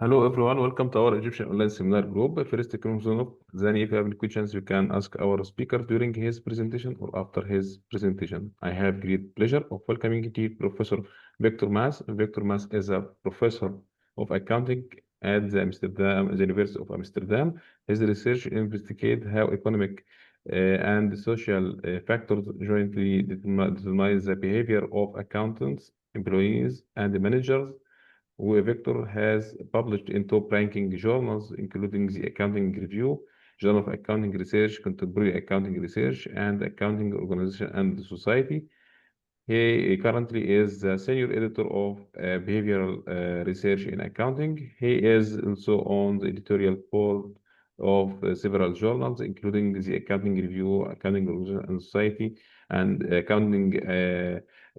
Hello everyone, welcome to our Egyptian online seminar group. First, then if you have any questions, you can ask our speaker during his presentation or after his presentation. I have great pleasure of welcoming to Professor Victor Maas. Victor Maas is a professor of accounting at the University of Amsterdam. His research investigates how economic and social factors jointly determine the behavior of accountants, employees, and managers where Victor has published in top-ranking journals, including the Accounting Review, Journal of Accounting Research, Contemporary Accounting Research, and Accounting Organization and Society. He currently is the senior editor of behavioral research in accounting. He is also on the editorial board of several journals, including the Accounting Review, Accounting Organization and Society, and Accounting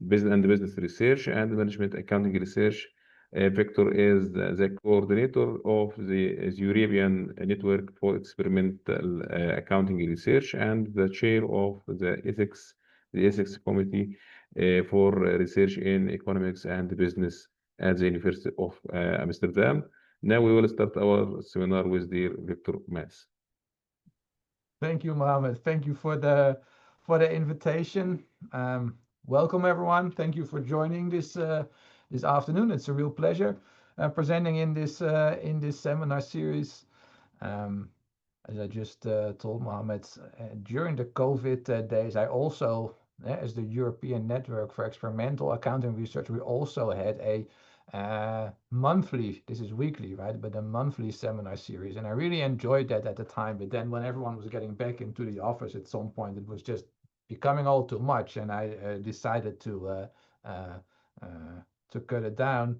Business Research and Management Accounting Research. Victor is the coordinator of the European Network for Experimental Accounting Research and the chair of the ethics committee for research in economics and business at the University of Amsterdam. Now we will start our seminar with dear Victor Maas. Thank you, Mohammed. Thank you for the invitation. Welcome, everyone. Thank you for joining this afternoon. It's a real pleasure presenting in this seminar series. As I just told Mohammed, during the COVID days, I also, as the European Network for Experimental Accounting Research, we also had a monthly, this is weekly, right? But a monthly seminar series. And I really enjoyed that at the time. But then when everyone was getting back into the office at some point, it was just becoming all too much. And I decided to cut it down.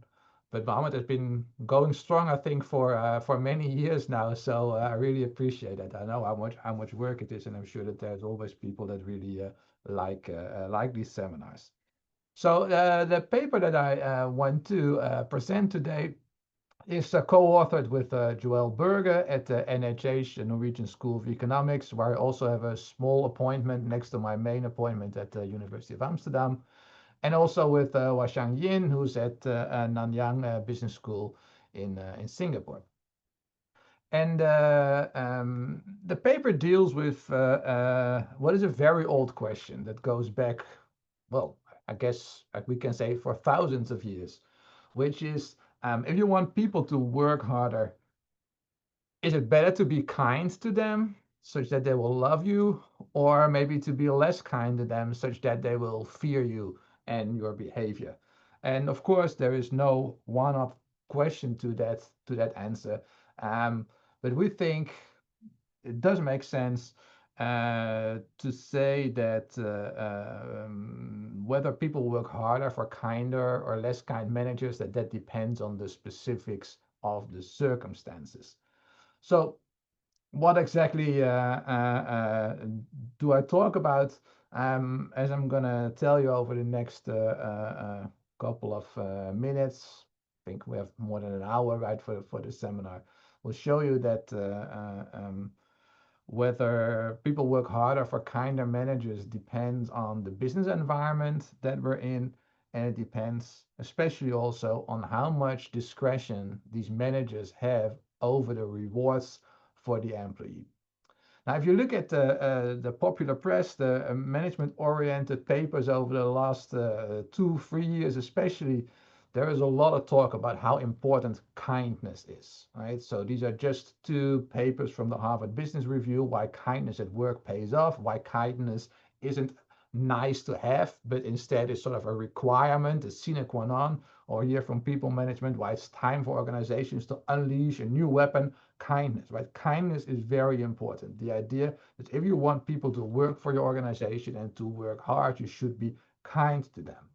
But Mohammed has been going strong, I think, for many years now. So I really appreciate that. I know how much work it is, and I'm sure that there's always people that really like these seminars. So the paper that I want to present today is co-authored with Joël Berge at the NHH, the Norwegian School of Economics, where I also have a small appointment next to my main appointment at the University of Amsterdam, and also with Washang Yin, who's at Nanyang Business School in Singapore. And the paper deals with what is a very old question that goes back, well, I guess we can say for thousands of years, which is if you want people to work harder, is it better to be kind to them such that they will love you, or maybe to be less kind to them such that they will fear you and your behavior? And of course, there is no one-off question to that answer. But we think it does make sense to say that whether people work harder for kinder or less kind managers, that depends on the specifics of the circumstances. So what exactly do I talk about? As I'm gonna tell you over the next couple of minutes, I think we have more than an hour, right, for the seminar. We'll show you that whether people work harder for kinder managers depends on the business environment that we're in, and it depends especially also on how much discretion these managers have over the rewards for the employee. Now, if you look at the popular press, the management-oriented papers over the last 2-3 years especially, there is a lot of talk about how important kindness is, right? So these are just two papers from the Harvard Business Review, why kindness at work pays off, why kindness isn't nice to have, but instead is sort of a requirement, a sine qua non, or here from people management, why it's time for organizations to unleash a new weapon, kindness, right? Kindness is very important. The idea that if you want people to work for your organization and to work hard, you should be kind to them.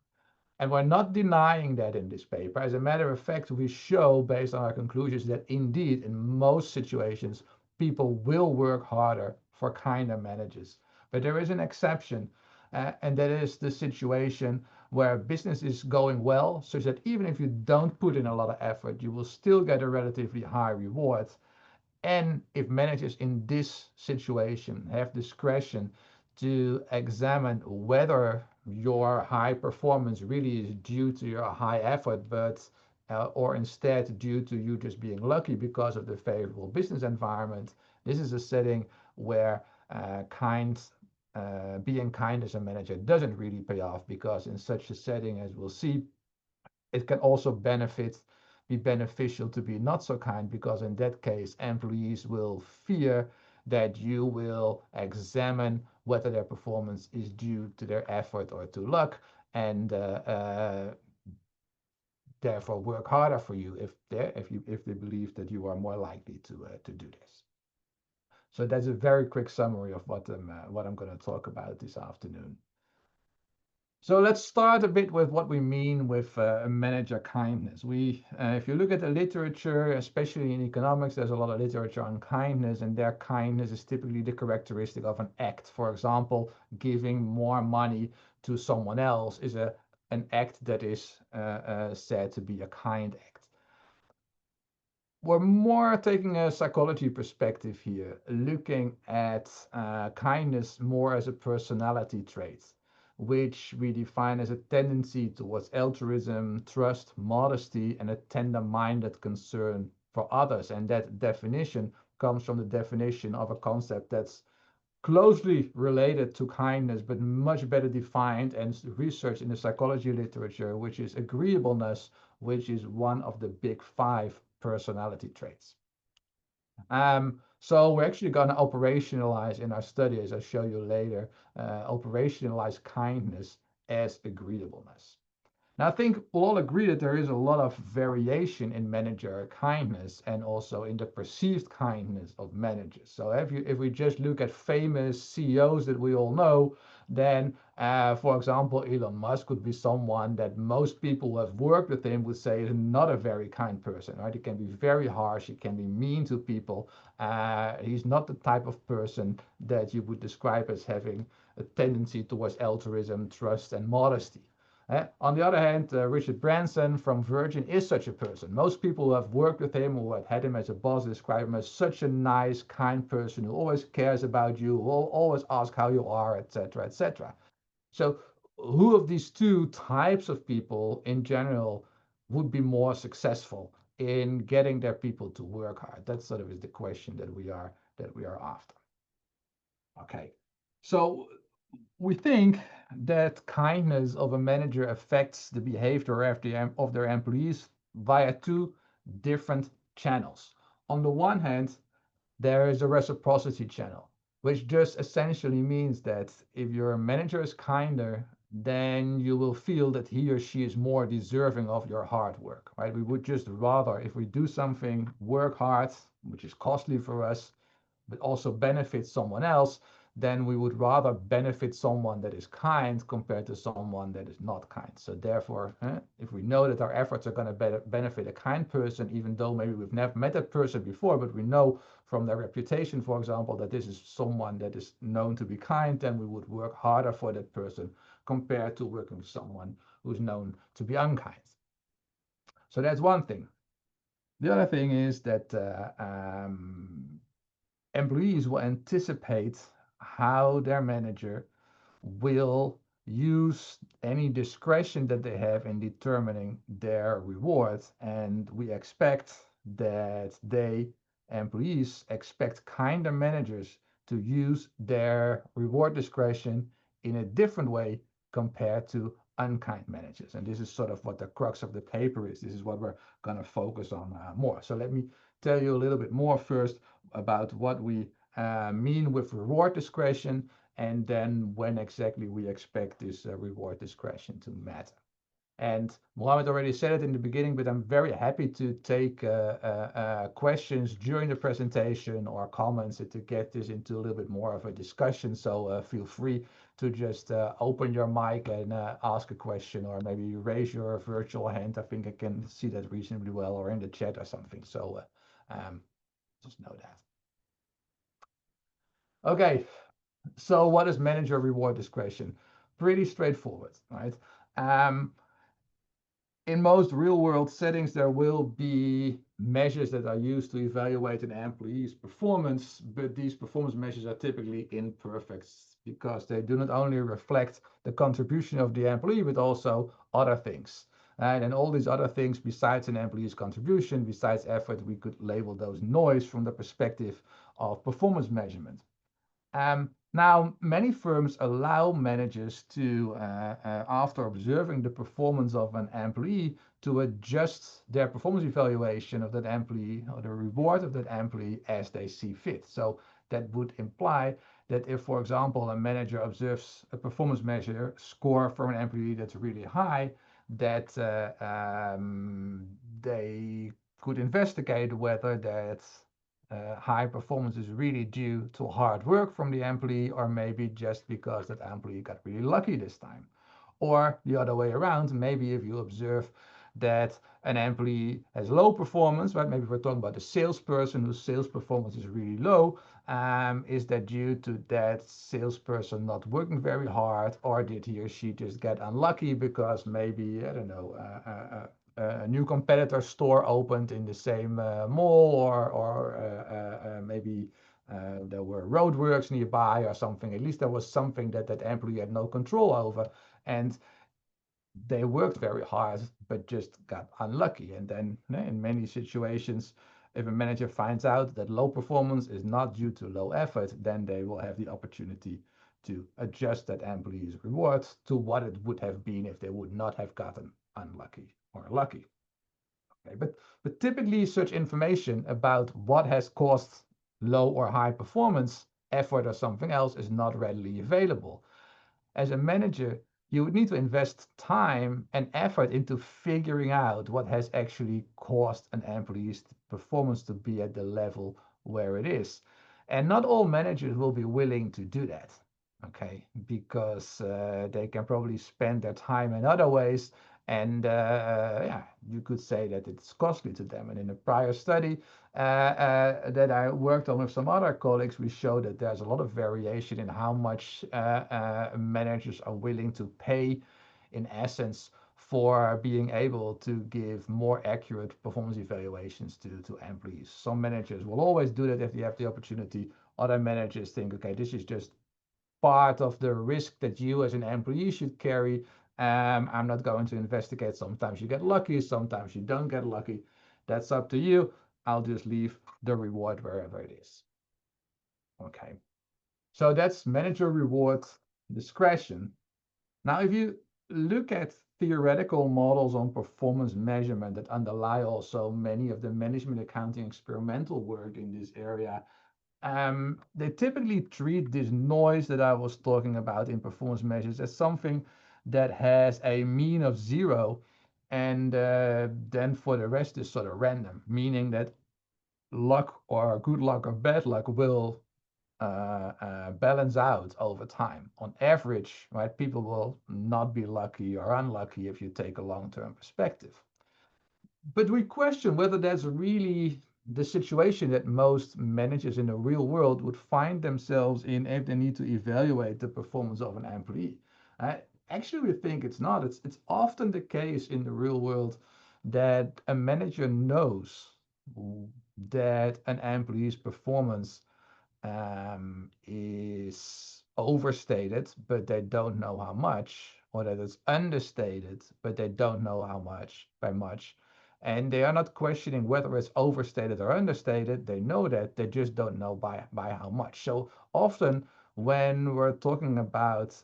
And we're not denying that in this paper. As a matter of fact, we show, based on our conclusions, that indeed, in most situations, people will work harder for kinder managers. But there is an exception, and that is the situation where business is going well, such that even if you don't put in a lot of effort, you will still get a relatively high reward. And if managers in this situation have discretion to examine whether your high performance really is due to your high effort, but or instead due to you just being lucky because of the favorable business environment, this is a setting where being kind as a manager doesn't really pay off, because in such a setting, as we'll see, it can also be beneficial to be not so kind, because in that case, employees will fear that you will examine whether their performance is due to their effort or to luck, and therefore work harder for you if they believe that you are more likely to do this. So that's a very quick summary of what I'm going to talk about this afternoon. So let's start a bit with what we mean with manager kindness. If you look at the literature, especially in economics, there's a lot of literature on kindness, and their kindness is typically the characteristic of an act. For example, giving more money to someone else is an act that is said to be a kind act. We're more taking a psychology perspective here, looking at kindness more as a personality trait, which we define as a tendency towards altruism, trust, modesty, and a tender-minded concern for others. And that definition comes from the definition of a concept that's closely related to kindness, but much better defined and researched in the psychology literature, which is agreeableness, which is one of the big 5 personality traits. So we're actually going to operationalize in our study, as I'll show you later, operationalize kindness as agreeableness. Now, I think we'll all agree that there is a lot of variation in manager kindness and also in the perceived kindness of managers. So if we just look at famous CEOs that we all know, then, for example, Elon Musk would be someone that most people who have worked with him would say is not a very kind person, right? He can be very harsh, he can be mean to people. He's not the type of person that you would describe as having a tendency towards altruism, trust, and modesty. On the other hand, Richard Branson from Virgin is such a person. Most people who have worked with him or have had him as a boss describe him as such a nice, kind person who always cares about you, who will always ask how you are, etc., etc. So who of these two types of people in general would be more successful in getting their people to work hard? That sort of is the question that we are after. Okay, so we think that kindness of a manager affects the behavior of their employees via 2 different channels. On the one hand, there is a reciprocity channel, which just essentially means that if your manager is kinder, then you will feel that he or she is more deserving of your hard work, right? We would just rather, if we do something, work hard, which is costly for us, but also benefits someone else, then we would rather benefit someone that is kind compared to someone that is not kind. So therefore, if we know that our efforts are going to benefit a kind person, even though maybe we've never met that person before, but we know from their reputation, for example, that this is someone that is known to be kind, then we would work harder for that person compared to working with someone who's known to be unkind. So that's one thing. The other thing is that employees will anticipate how their manager will use any discretion that they have in determining their reward. And we expect that employees expect kinder managers to use their reward discretion in a different way compared to unkind managers. And this is sort of what the crux of the paper is. This is what we're going to focus on more. So let me tell you a little bit more first about what we mean with reward discretion, and then when exactly we expect this reward discretion to matter. And Mohammed already said it in the beginning, but I'm very happy to take questions during the presentation or comments to get this into a little bit more of a discussion. So feel free to just open your mic and ask a question, or maybe raise your virtual hand. I think I can see that reasonably well, or in the chat or something. So just know that. Okay, so what is manager reward discretion? Pretty straightforward, right? In most real-world settings, there will be measures that are used to evaluate an employee's performance, but these performance measures are typically imperfect because they do not only reflect the contribution of the employee, but also other things. And all these other things besides an employee's contribution, besides effort, we could label those noise from the perspective of performance measurement. Now, many firms allow managers to, after observing the performance of an employee, to adjust their performance evaluation of that employee or the reward of that employee as they see fit. So that would imply that if, for example, a manager observes a performance measure score from an employee that's really high, that they could investigate whether that high performance is really due to hard work from the employee, or maybe just because that employee got really lucky this time. Or the other way around, maybe if you observe that an employee has low performance, right? Maybe we're talking about a salesperson whose sales performance is really low. Is that due to that salesperson not working very hard, or did he or she just get unlucky because maybe, I don't know, a new competitor store opened in the same mall, or maybe there were roadworks nearby or something. At least there was something that that employee had no control over, and they worked very hard but just got unlucky. And then in many situations, if a manager finds out that low performance is not due to low effort, then they will have the opportunity to adjust that employee's reward to what it would have been if they would not have gotten unlucky or lucky. Okay, but typically such information about what has caused low or high performance, effort or something else, is not readily available. As a manager, you would need to invest time and effort into figuring out what has actually caused an employee's performance to be at the level where it is. And not all managers will be willing to do that, okay? Because they can probably spend their time in other ways. And yeah, you could say that it's costly to them. And in a prior study that I worked on with some other colleagues, we showed that there's a lot of variation in how much managers are willing to pay, in essence, for being able to give more accurate performance evaluations to employees. Some managers will always do that if they have the opportunity. Other managers think, okay, this is just part of the risk that you as an employee should carry. I'm not going to investigate. Sometimes you get lucky, sometimes you don't get lucky. That's up to you. I'll just leave the reward wherever it is. Okay. So that's manager reward discretion. Now, if you look at theoretical models on performance measurement that underlie also many of the management accounting experimental work in this area, they typically treat this noise that I was talking about in performance measures as something that has a mean of 0, and then for the rest is sort of random, meaning that luck or good luck or bad luck will balance out over time. On average, right, people will not be lucky or unlucky if you take a long-term perspective. But we question whether that's really the situation that most managers in the real world would find themselves in if they need to evaluate the performance of an employee. Actually, we think it's not. It's often the case in the real world that a manager knows that an employee's performance is overstated, but they don't know how much, or that it's understated, but they don't know how much, by much. And they are not questioning whether it's overstated or understated. They know that, they just don't know by how much. So often when we're talking about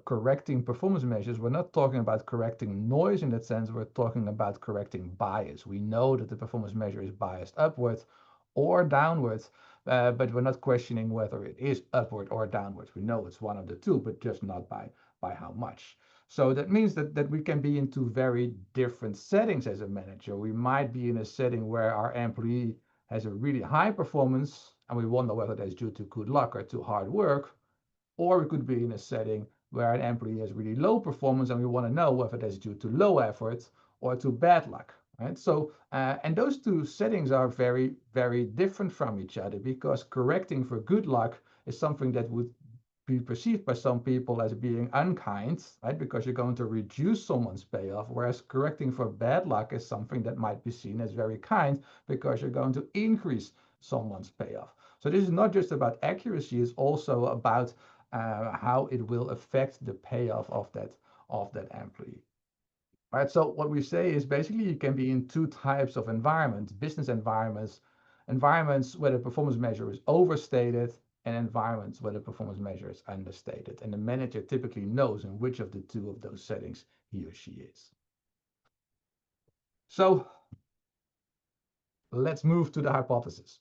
correcting performance measures, we're not talking about correcting noise in that sense. We're talking about correcting bias. We know that the performance measure is biased upwards or downwards, but we're not questioning whether it is upward or downwards. We know it's one of the two, but just not by how much. So that means that we can be in two very different settings as a manager. We might be in a setting where our employee has a really high performance, and we wonder whether that's due to good luck or to hard work. Or we could be in a setting where an employee has really low performance, and we want to know whether that's due to low effort or to bad luck. Right? So, and those two settings are very, very different from each other, because correcting for good luck is something that would be perceived by some people as being unkind, right? Because you're going to reduce someone's payoff, whereas correcting for bad luck is something that might be seen as very kind, because you're going to increase someone's payoff. So this is not just about accuracy, it's also about how it will affect the payoff of that employee. All right, so what we say is basically you can be in two types of environments: business environments, environments where the performance measure is overstated, and environments where the performance measure is understated. And the manager typically knows in which of the two of those settings he or she is. So let's move to the hypothesis.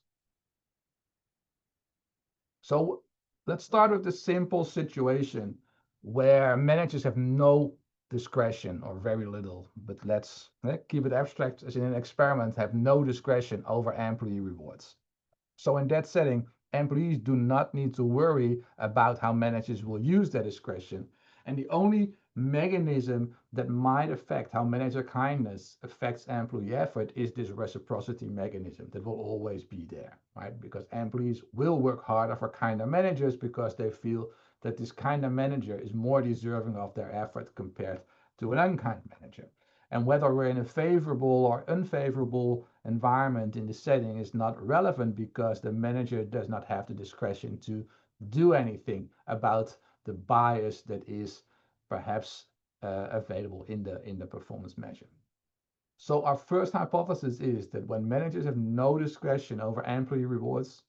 So let's start with the simple situation where managers have no discretion or very little, but let's keep it abstract, as in an experiment, have no discretion over employee rewards. So in that setting, employees do not need to worry about how managers will use their discretion. And the only mechanism that might affect how manager kindness affects employee effort is this reciprocity mechanism that will always be there, right? Because employees will work harder for kinder managers because they feel that this kinder manager is more deserving of their effort compared to an unkind manager. And whether we're in a favorable or unfavorable environment in the setting is not relevant because the manager does not have the discretion to do anything about the bias that is perhaps available in the performance measure. So our first hypothesis is that when managers have no discretion over employee rewards,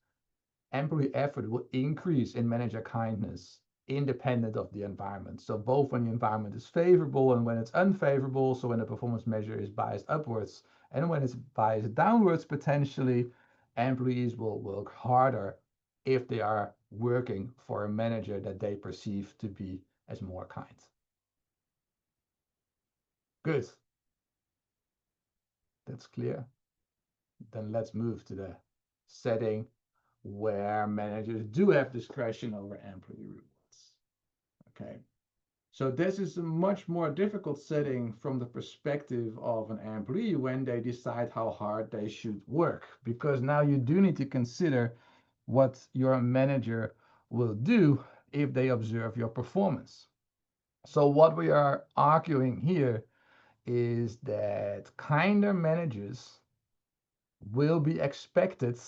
employee effort will increase in manager kindness independent of the environment. So both when the environment is favorable and when it's unfavorable, so when the performance measure is biased upwards and when it's biased downwards, potentially, employees will work harder if they are working for a manager that they perceive to be as more kind. Good. That's clear. Then let's move to the setting where managers do have discretion over employee rewards. Okay. So this is a much more difficult setting from the perspective of an employee when they decide how hard they should work, because now you do need to consider what your manager will do if they observe your performance. So what we are arguing here is that kinder managers will be expected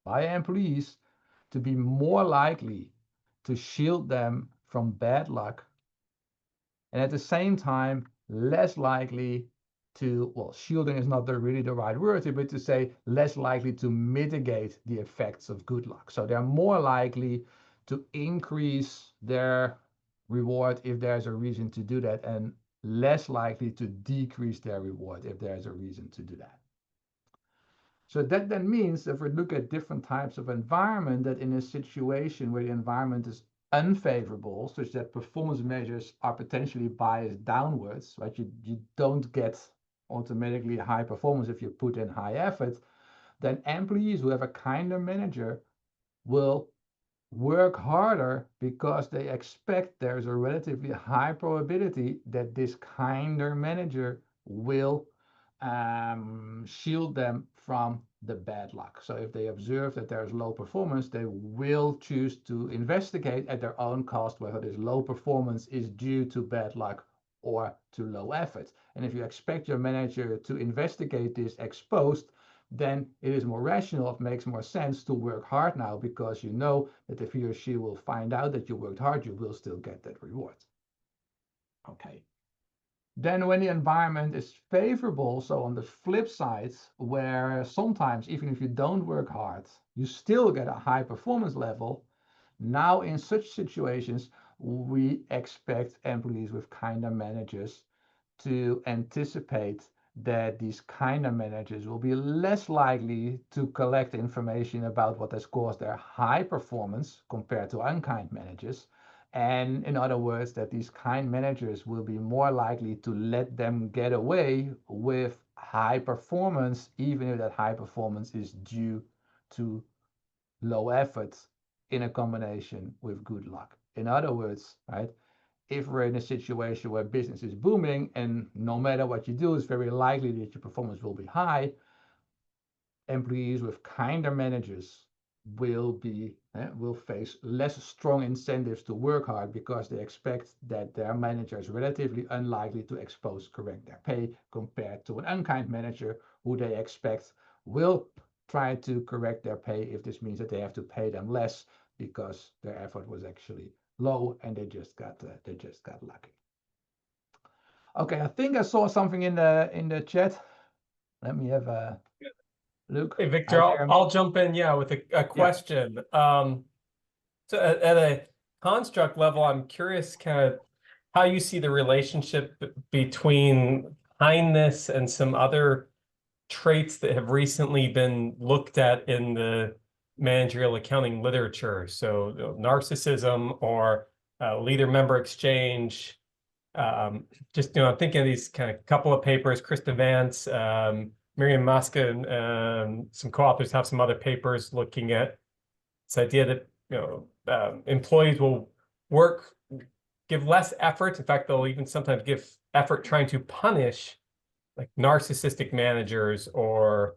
by employees to be more likely to shield them from bad luck, and at the same time less likely to, well, shielding is not really the right word here, but to say less likely to mitigate the effects of good luck. So they're more likely to increase their reward if there's a reason to do that, and less likely to decrease their reward if there's a reason to do that. So that then means if we look at different types of environment, that in a situation where the environment is unfavorable, such that performance measures are potentially biased downwards, right? You don't get automatically high performance if you put in high effort, then employees who have a kinder manager will work harder because they expect there's a relatively high probability that this kinder manager will shield them from the bad luck. So if they observe that there's low performance, they will choose to investigate at their own cost whether this low performance is due to bad luck or to low effort. And if you expect your manager to investigate this ex post, then it is more rational, it makes more sense to work hard now, because you know that if he or she will find out that you worked hard, you will still get that reward. Okay. Then when the environment is favorable, so on the flip side, where sometimes even if you don't work hard, you still get a high performance level, now in such situations, we expect employees with kinder managers to anticipate that these kinder managers will be less likely to collect information about what has caused their high performance compared to unkind managers. And in other words, that these kind managers will be more likely to let them get away with high performance, even if that high performance is due to low effort in a combination with good luck. In other words, right, if we're in a situation where business is booming and no matter what you do, it's very likely that your performance will be high, employees with kinder managers will face less strong incentives to work hard because they expect that their manager is relatively unlikely to correct their pay compared to an unkind manager who they expect will try to correct their pay if this means that they have to pay them less because their effort was actually low, and they just got lucky. Okay, I think I saw something in the chat. Let me have a look. Hey, Victor, I'll jump in, with a question. So at a construct level, I'm curious kind of how you see the relationship between kindness and some other traits that have recently been looked at in the managerial accounting literature. So narcissism or leader-member exchange. Just, I'm thinking of these kind of couple of papers, Krista Vance, Miriam Maska, and some co-authors have some other papers looking at this idea that employees will give less effort. In fact, they'll even sometimes give effort trying to punish like narcissistic managers or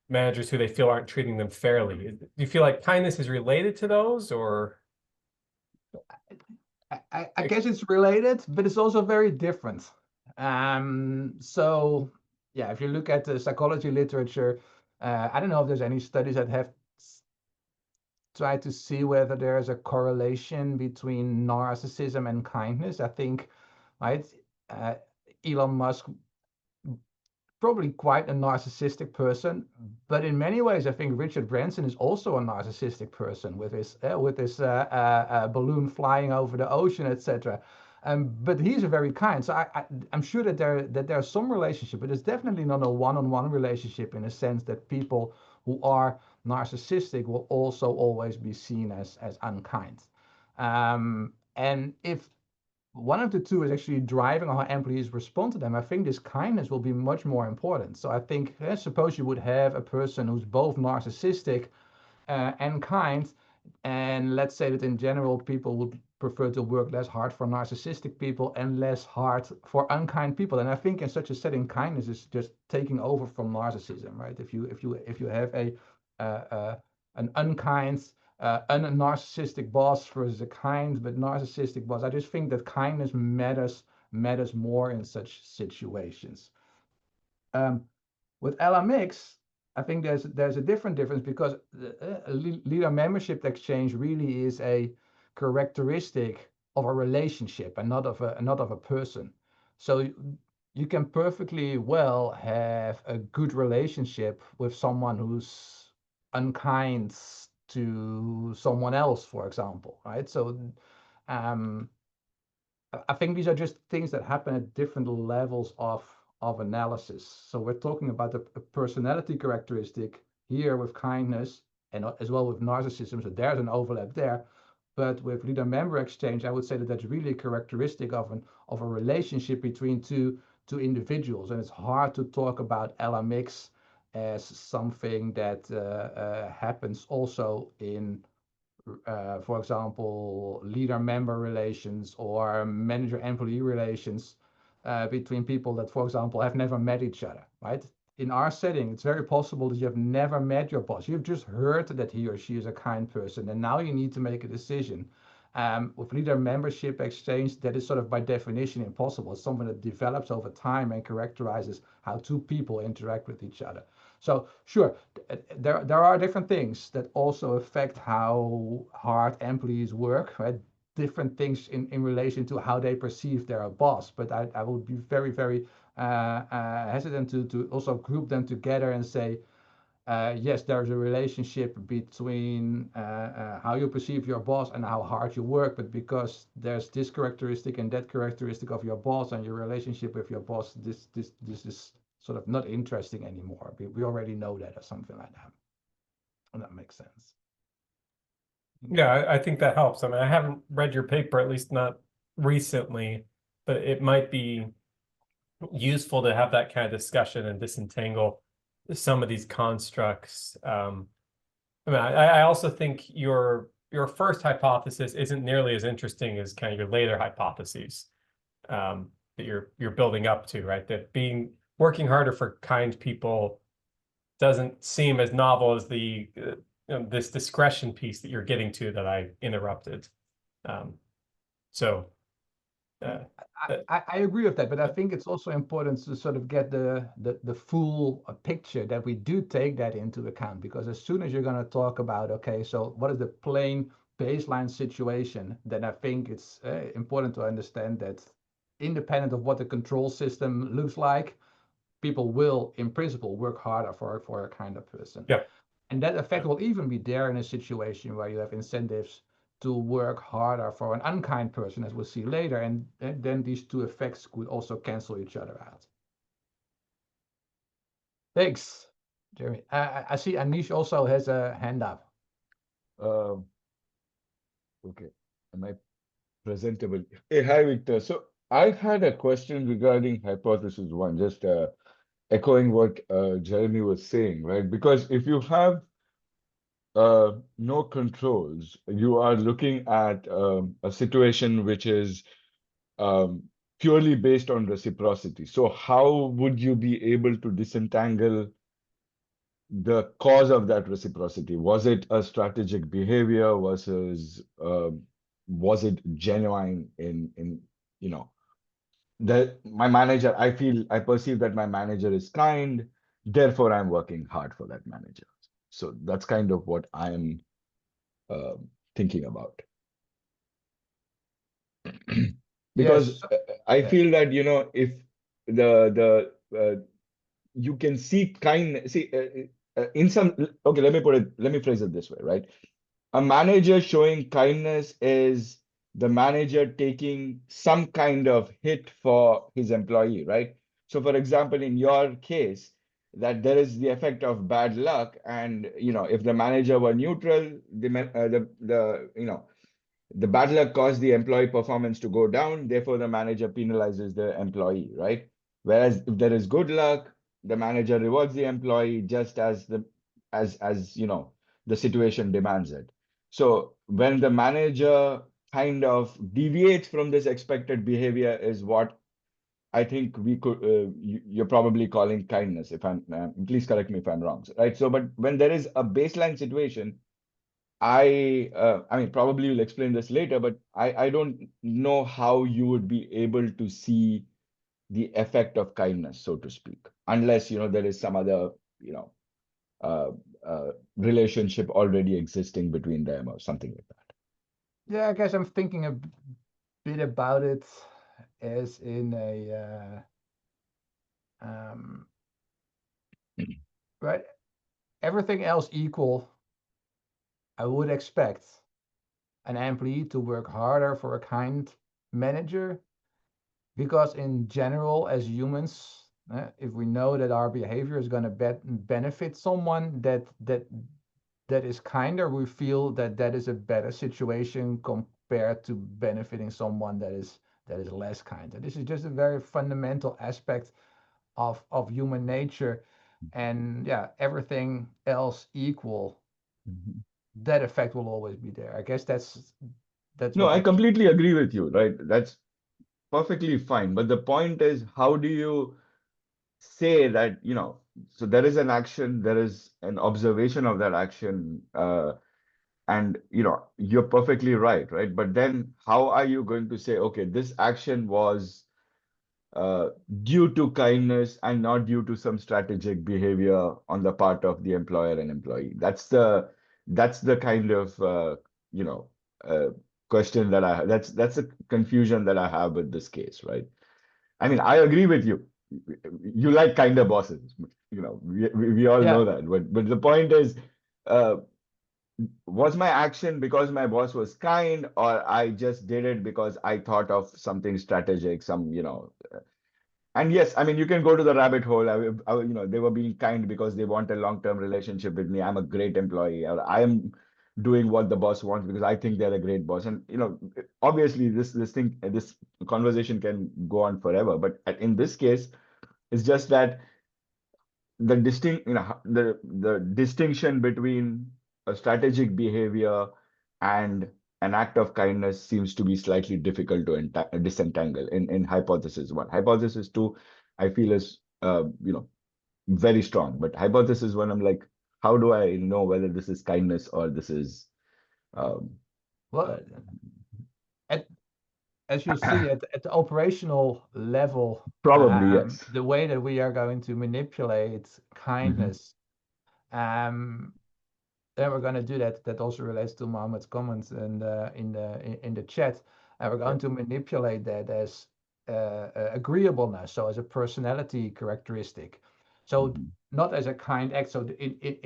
managers who they feel aren't treating them fairly. Do you feel like kindness is related to those, or? I guess it's related, but it's also very different. So yeah, if you look at the psychology literature, I don't know if there's any studies that have tried to see whether there's a correlation between narcissism and kindness. I think, right, Elon Musk, probably quite a narcissistic person, but in many ways, I think Richard Branson is also a narcissistic person with his balloon flying over the ocean, etc. But he's very kind, so I'm sure that there's some relationship, but it's definitely not a one-on-one relationship in a sense that people who are narcissistic will also always be seen as unkind. And if one of the two is actually driving how employees respond to them, I think this kindness will be much more important. So I think, suppose you would have a person who's both narcissistic and kind, and let's say that in general, people would prefer to work less hard for narcissistic people and less hard for unkind people. And I think in such a setting, kindness is just taking over from narcissism, right? If you have an unkind, narcissistic boss versus a kind but narcissistic boss, I just think that kindness matters more in such situations. With LMX, I think there's a difference because leader membership exchange really is a characteristic of a relationship and not of a person. So you can perfectly well have a good relationship with someone who's unkind to someone else, for example, right? So I think these are just things that happen at different levels of analysis. So we're talking about a personality characteristic here with kindness and as well with narcissism. So there's an overlap there. But with leader member exchange, I would say that that's really a characteristic of a relationship between two individuals. And it's hard to talk about LMX as something that happens also in for example, leader-member relations or manager-employee relations between people that, for example, have never met each other, right? In our setting, it's very possible that you have never met your boss. You've just heard that he or she is a kind person, and now you need to make a decision. With leader membership exchange, that is sort of by definition impossible. It's something that develops over time and characterizes how two people interact with each other. So sure, there are different things that also affect how hard employees work, right? Different things in relation to how they perceive their boss. But I would be very, very hesitant to also group them together and say, yes, there's a relationship between how you perceive your boss and how hard you work, but because there's this characteristic and that characteristic of your boss and your relationship with your boss, this is sort of not interesting anymore. We already know that or something like that. And that makes sense. Yeah, I think that helps. I mean, I haven't read your paper, at least not recently, but it might be useful to have that kind of discussion and disentangle some of these constructs. I mean, I also think your first hypothesis isn't nearly as interesting as kind of your later hypotheses that you're building up to, right? That working harder for kind people doesn't seem as novel as the this discretion piece that you're getting to that I interrupted. I agree with that, but I think it's also important to sort of get the full picture that we do take that into account, because as soon as you're going to talk about, okay, so what is the plain baseline situation, then I think it's important to understand that independent of what the control system looks like, people will, in principle, work harder for a kind of person. Yeah. And that effect will even be there in a situation where you have incentives to work harder for an unkind person, as we'll see later. And then these two effects could also cancel each other out. Thanks, Jeremy. I see Anish also has a hand up. Okay. Am I presentable? Hey, hi, Victor. So I had a question regarding hypothesis one, just echoing what Jeremy was saying, right? Because if you have no controls, you are looking at a situation which is purely based on reciprocity. So how would you be able to disentangle the cause of that reciprocity? Was it a strategic behavior versus was it genuine in you know, that my manager, I perceive that my manager is kind, therefore I'm working hard for that manager. So that's kind of what I'm thinking about. Because Yes. I feel that, you know, if the you can see kindness, see in some, okay, let me phrase it this way, right? A manager showing kindness is the manager taking some kind of hit for his employee, right? So for example, in your case, that there is the effect of bad luck, and you know, if the manager were neutral, the bad luck caused the employee performance to go down, therefore the manager penalizes the employee, right? Whereas if there is good luck, the manager rewards the employee just as you know, the situation demands it. So when the manager kind of deviates from this expected behavior is what I think we could you're probably calling kindness. If I'm please correct me if I'm wrong, right? So but when there is a baseline situation, I mean, probably you'll explain this later, but I don't know how you would be able to see the effect of kindness, so to speak, unless, you know, there is some other, you know, relationship already existing between them or something like that. Yeah, I guess I'm thinking a bit about it as in a right, everything else equal, I would expect an employee to work harder for a kind manager, because in general, as humans, if we know that our behavior is going to benefit someone that is kinder, we feel that that is a better situation compared to benefiting someone that is less kind. And this is just a very fundamental aspect of human nature. And yeah, everything else equal, that effect will always be there. I guess that's No, what I completely agree with you, right? That's perfectly fine. But the point is, how do you say that, you know, so there is an action, there is an observation of that action, and you know, you're perfectly right? But then how are you going to say, okay, this action was due to kindness and not due to some strategic behavior on the part of the employer and employee? That's the kind of you know, question that I have. That's a confusion that I have with this case, right? I mean, I agree with you. You like kinder bosses, you know, we all know that. But the point is, was my action because my boss was kind, or I just did it because I thought of something strategic, some, you know, and yes, I mean, you can go to the rabbit hole. You know, they were being kind because they want a long-term relationship with me. I'm a great employee, or I am doing what the boss wants because I think they're a great boss. And you know, obviously, this conversation can go on forever. But in this case, it's just that the distinction between a strategic behavior and an act of kindness seems to be slightly difficult to disentangle in hypothesis one. Hypothesis two, I feel is you know, very strong, but hypothesis one, I'm like, how do I know whether this is kindness or this is well, as you see at the operational level, probably yes. the way that we are going to manipulate kindness, a then we're going to do that. That also relates to Mohammed's comments and in the chat. And we're going to manipulate that as agreeableness, so as a personality characteristic. So not as a kind act. So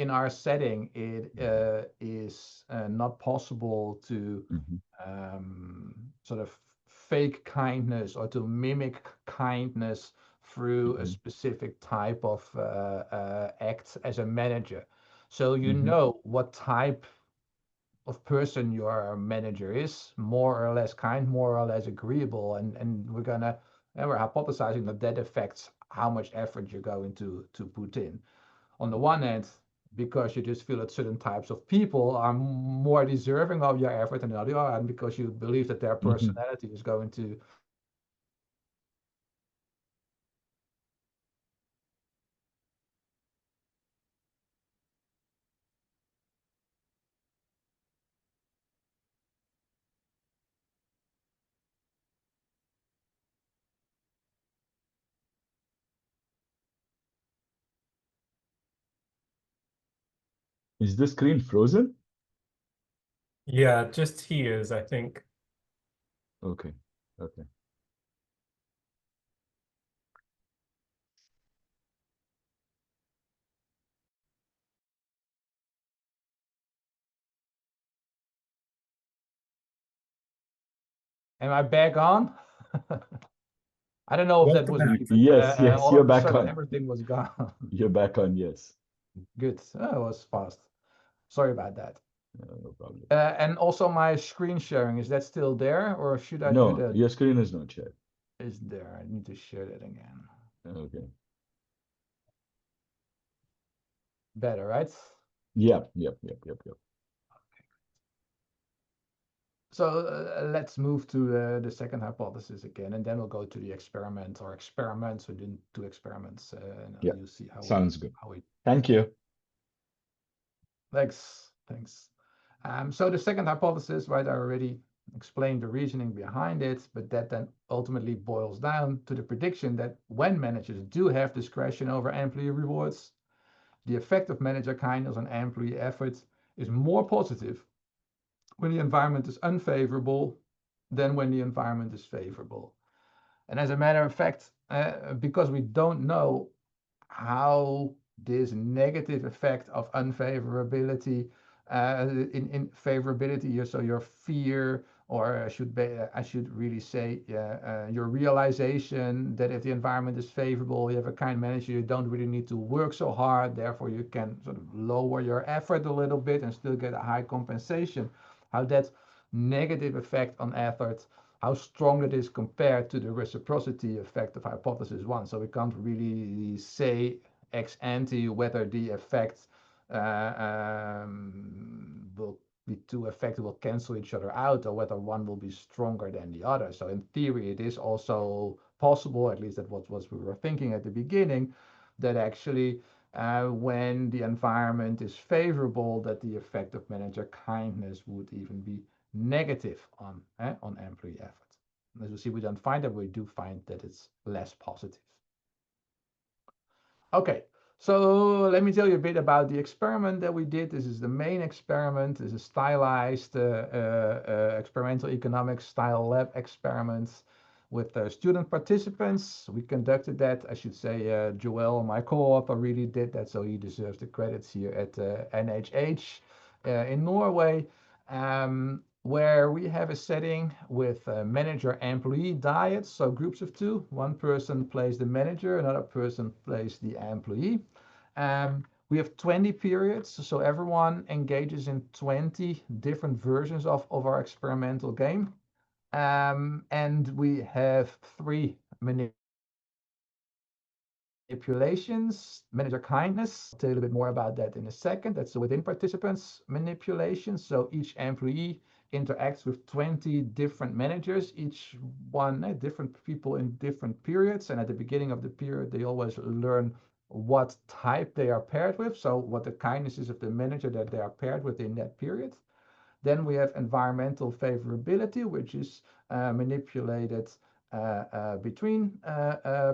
in our setting, it is not possible to sort of fake kindness or to mimic kindness through a specific type of act as a manager. So you know what type of person your manager is, more or less kind, more or less agreeable, and we're hypothesizing that affects how much effort you're going to put in. On the one hand, because you just feel that certain types of people are more deserving of your effort, and on the other hand, because you believe that their personality is going to Is the screen frozen? Yeah, just he is, I think. Okay. Okay. Am I back on? I don't know if that was me, but Yes, yes, all you're of a back sudden on. everything was gone. You're back on, yes. Good. Oh, it was fast. Sorry about that. No problem. And also my screen sharing, is that still there, or should I do No, that? your screen is not shared. Is there? I need to share that again. Okay. Better, right? Yep. So let's move to the second hypothesis again, and then we'll go to the experiment or experiments. We did 2 experiments, and Yeah, you'll see how sounds good. how we. Thank you. Thanks. So the second hypothesis, right? I already explained the reasoning behind it, but that then ultimately boils down to the prediction that when managers do have discretion over employee rewards, the effect of manager kindness on employee effort is more positive when the environment is unfavorable than when the environment is favorable. And as a matter of fact, because we don't know how this negative effect of unfavorability in favorability, so your fear, or I should really say your realization that if the environment is favorable, you have a kind manager, you don't really need to work so hard, therefore you can sort of lower your effort a little bit and still get a high compensation. How that negative effect on effort, how strong it is compared to the reciprocity effect of hypothesis 1. So we can't really say ex ante whether the effect will be 2 effects will cancel each other out, or whether one will be stronger than the other. So in theory, it is also possible, at least that was what we were thinking at the beginning, that actually when the environment is favorable, that the effect of manager kindness would even be negative on employee effort. As you see, we don't find that, we do find that it's less positive. Okay, so let me tell you a bit about the experiment that we did. This is the main experiment. This is a stylized experimental economics style lab experiment with student participants. We conducted that. I should say Joel, my co-author, really did that, so he deserves the credits here at NHH in Norway, where we have a setting with manager-employee diets, so groups of 2. One person plays the manager, another person plays the employee. We have 20 periods, so everyone engages in 20 different versions of our experimental game. And we have 3 manipulations. Manager kindness, I'll tell you a bit more about that in a second. That's within participants manipulation. So each employee interacts with 20 different managers, each one different people in different periods. And at the beginning of the period, they always learn what type they are paired with. So what the kindness is of the manager that they are paired with in that period. Then we have environmental favorability, which is manipulated between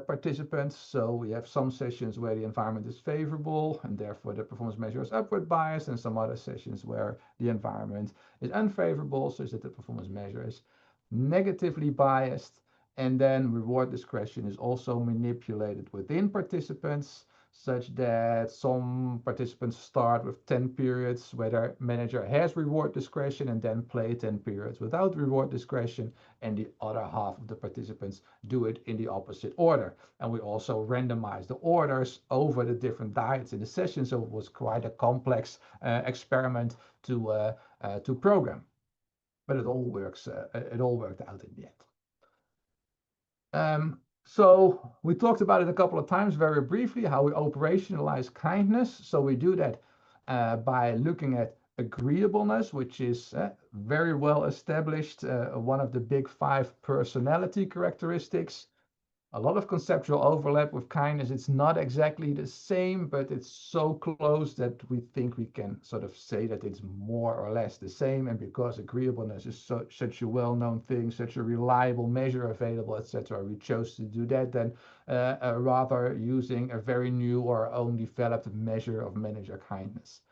participants. So we have some sessions where the environment is favorable and therefore the performance measure is upward biased, and some other sessions where the environment is unfavorable, such that the performance measure is negatively biased. And then reward discretion is also manipulated within participants, such that some participants start with 10 periods where their manager has reward discretion and then play 10 periods without reward discretion, and the other half of the participants do it in the opposite order. And we also randomize the orders over the different diets in the session, so it was quite a complex experiment to program. But it all works. It all worked out in the end. So we talked about it a couple of times very briefly, how we operationalize kindness. So we do that by looking at agreeableness, which is very well established, one of the big 5 personality characteristics. A lot of conceptual overlap with kindness. It's not exactly the same, but it's so close that we think we can sort of say that it's more or less the same. And because agreeableness is such a well-known thing, such a reliable measure available, etc., we chose to do that than rather using a very new or own developed measure of manager kindness.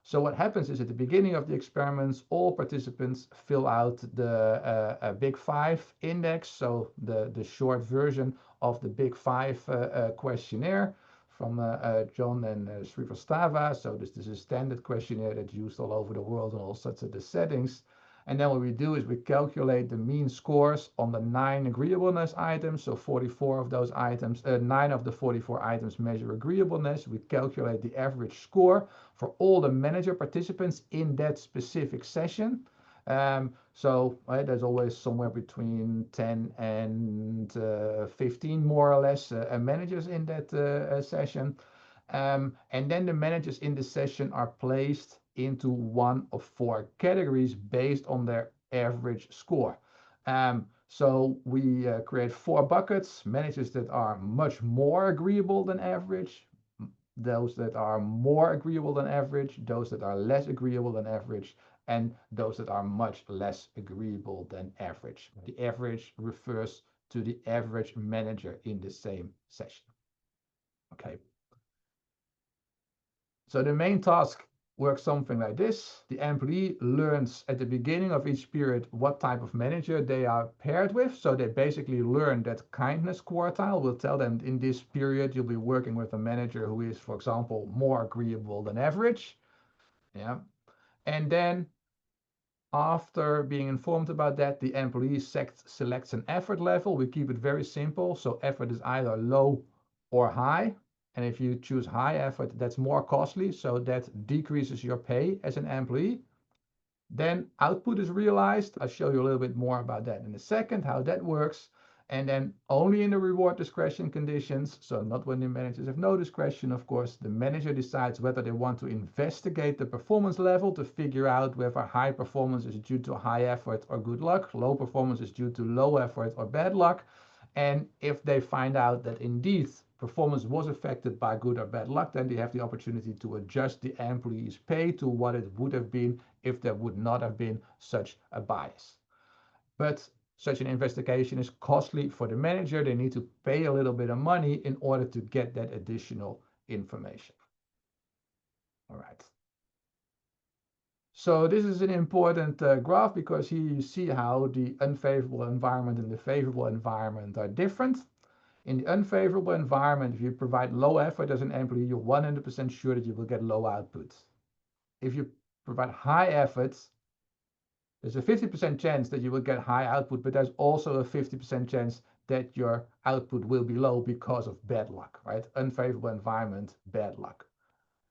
So what happens is at the beginning of the experiments, all participants fill out the Big 5 index, so the short version of the Big 5 questionnaire from John and Srivastava. So this is a standard questionnaire that's used all over the world in all sorts of the settings. And then what we do is we calculate the mean scores on the 9 agreeableness items. So 44 of those items, 9 of the 44 items measure agreeableness. We calculate the average score for all the manager participants in that specific session. So there's always somewhere between 10 and 15 more or less managers in that session. And then the managers in the session are placed into one of 4 categories based on their average score. So we create 4 buckets: managers that are much more agreeable than average, those that are more agreeable than average, those that are less agreeable than average, and those that are much less agreeable than average. The average refers to the average manager in the same session. Okay. So the main task works something like this. The employee learns at the beginning of each period what type of manager they are paired with. So they basically learn that kindness quartile will tell them in this period you'll be working with a manager who is, for example, more agreeable than average. Yeah. And then after being informed about that, the employee selects an effort level. We keep it very simple. So effort is either low or high. And if you choose high effort, that's more costly, so that decreases your pay as an employee. Then output is realized. I'll show you a little bit more about that in a second, how that works. And then only in the reward discretion conditions, so not when the managers have no discretion, of course, the manager decides whether they want to investigate the performance level to figure out whether high performance is due to high effort or good luck, low performance is due to low effort or bad luck. And if they find out that indeed performance was affected by good or bad luck, then they have the opportunity to adjust the employee's pay to what it would have been if there would not have been such a bias. But such an investigation is costly for the manager. They need to pay a little bit of money in order to get that additional information. All right. So this is an important graph, because here you see how the unfavorable environment and the favorable environment are different. In the unfavorable environment, if you provide low effort as an employee, you're 100% sure that you will get low output. If you provide high efforts, there's a 50% chance that you will get high output, but there's also a 50% chance that your output will be low because of bad luck, right? Unfavorable environment, bad luck.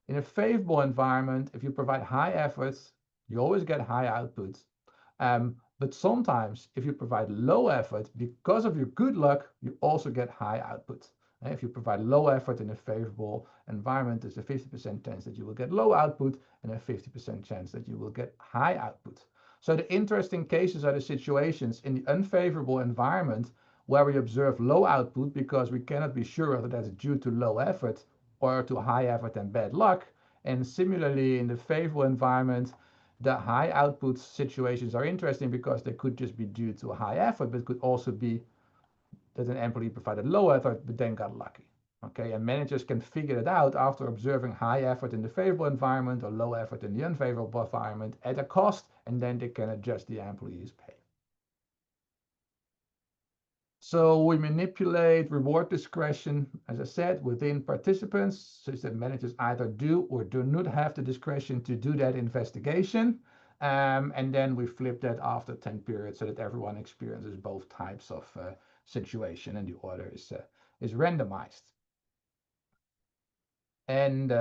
In a favorable environment, if you provide high efforts, you always get high output. But sometimes if you provide low effort, because of your good luck, you also get high output. And if you provide low effort in a favorable environment, there's a 50% chance that you will get low output and a 50% chance that you will get high output. So the interesting cases are the situations in the unfavorable environment where we observe low output because we cannot be sure whether that's due to low effort or to high effort and bad luck. And similarly, in the favorable environment, the high output situations are interesting because they could just be due to high effort, but could also be that an employee provided low effort but then got lucky. Okay, and managers can figure it out after observing high effort in the favorable environment or low effort in the unfavorable environment at a cost, and then they can adjust the employee's pay. So we manipulate reward discretion, as I said, within participants, such that managers either do or do not have the discretion to do that investigation. And then we flip that after 10 periods so that everyone experiences both types of situation, and the order is randomized. And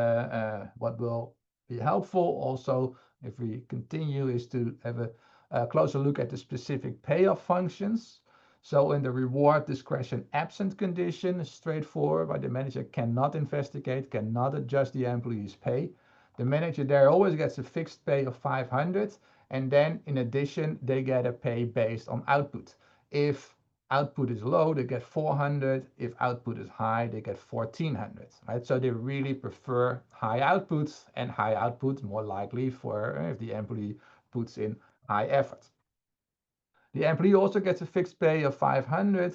what will be helpful also, if we continue, is to have a closer look at the specific payoff functions. So in the reward discretion absent condition, straightforward, but the manager cannot investigate, cannot adjust the employee's pay. The manager there always gets a fixed pay of 500, and then in addition, they get a pay based on output. If output is low, they get 400. If output is high, they get 1400, right? So they really prefer high output, and high output more likely for if the employee puts in high effort. The employee also gets a fixed pay of 500.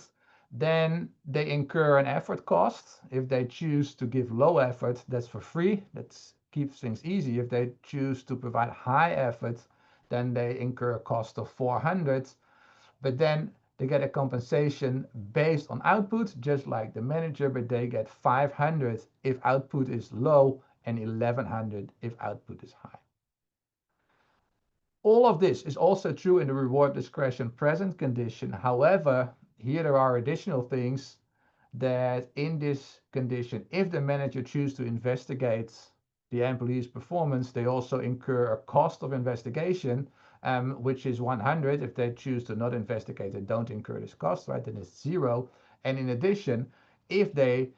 Then they incur an effort cost. If they choose to give low effort, that's for free. That keeps things easy. If they choose to provide high effort, then they incur a cost of 400. But then they get a compensation based on output, just like the manager, but they get 500 if output is low and 1100 if output is high. All of this is also true in the reward discretion present condition. However, here there are additional things that in this condition, if the manager chooses to investigate the employee's performance, they also incur a cost of investigation, which is 100. If they choose to not investigate, they don't incur this cost, right? Then it's 0. And in addition, if the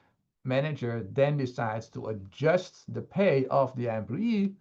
manager then decides to adjust the pay of the employee,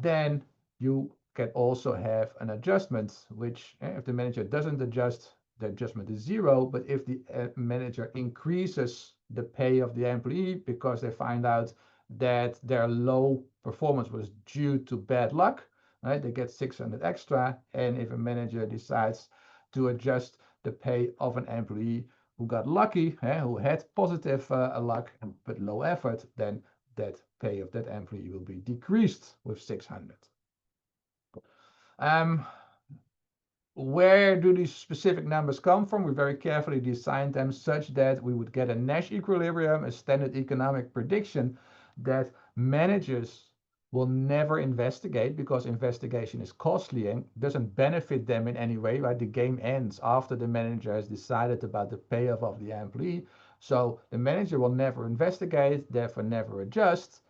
then you can also have an adjustment, which if the manager doesn't adjust, the adjustment is 0. But if the manager increases the pay of the employee because they find out that their low performance was due to bad luck, right, they get 600 extra. And if a manager decides to adjust the pay of an employee who got lucky, who had positive luck but low effort, then that pay of that employee will be decreased with 600. Where do these specific numbers come from? We very carefully designed them such that we would get a Nash equilibrium, a standard economic prediction that managers will never investigate because investigation is costly and doesn't benefit them in any way, right? The game ends after the manager has decided about the payoff of the employee. So the manager will never investigate, therefore never adjust.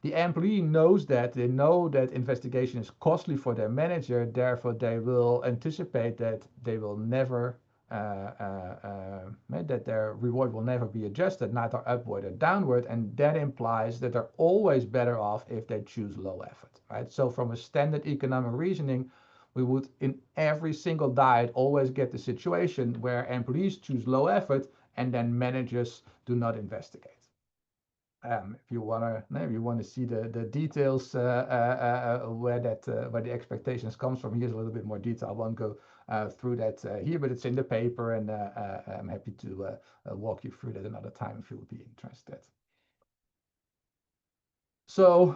The employee knows that, they know that investigation is costly for their manager, therefore they will anticipate that they will never, that their reward will never be adjusted, neither upward or downward, and that implies that they're always better off if they choose low effort, right? So from a standard economic reasoning, we would in every single diet always get the situation where employees choose low effort and then managers do not investigate. If you want to see the details where the expectations comes from, here's a little bit more detail. I won't go through that here, but it's in the paper, and I'm happy to walk you through that another time if you would be interested. So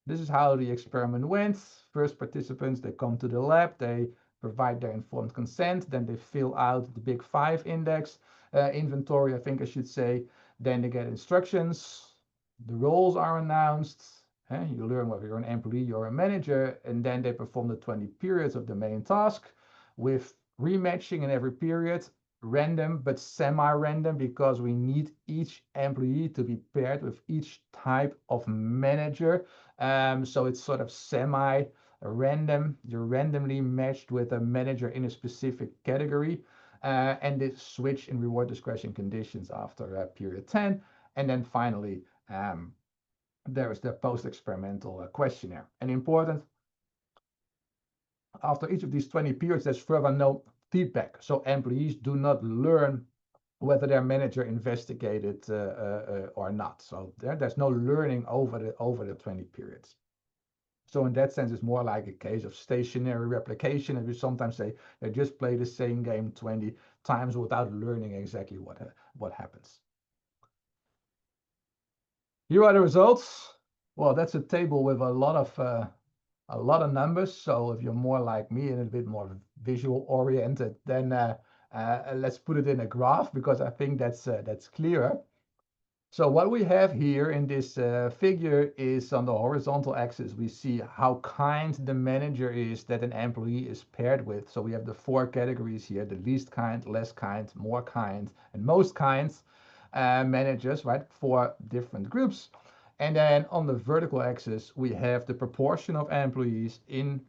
this is how the experiment went. First participants, they come to the lab, they provide their informed consent, then they fill out the Big 5 index, inventory, I think I should say. Then they get instructions, the roles are announced, you learn whether you're an employee or a manager, and then they perform the 20 periods of the main task with rematching in every period, random but semi-random, because we need each employee to be paired with each type of manager. So it's sort of semi-random. You're randomly matched with a manager in a specific category. And they switch in reward discretion conditions after period 10. And then finally, there is the post-experimental questionnaire. And important, after each of these 20 periods, there's further no feedback. So employees do not learn whether their manager investigated or not. So there's no learning over the 20 periods. So in that sense, it's more like a case of stationary replication. And we sometimes say they just play the same game 20 times without learning exactly what happens. Here are the results. Well, that's a table with a lot of numbers. So if you're more like me and a bit more visual oriented, then let's put it in a graph, because I think that's clearer. So what we have here in this figure is on the horizontal axis, we see how kind the manager is that an employee is paired with. So we have the 4 categories here: the least kind, less kind, more kind, and most kind managers, right? 4 different groups. And then on the vertical axis, we have the proportion of employees in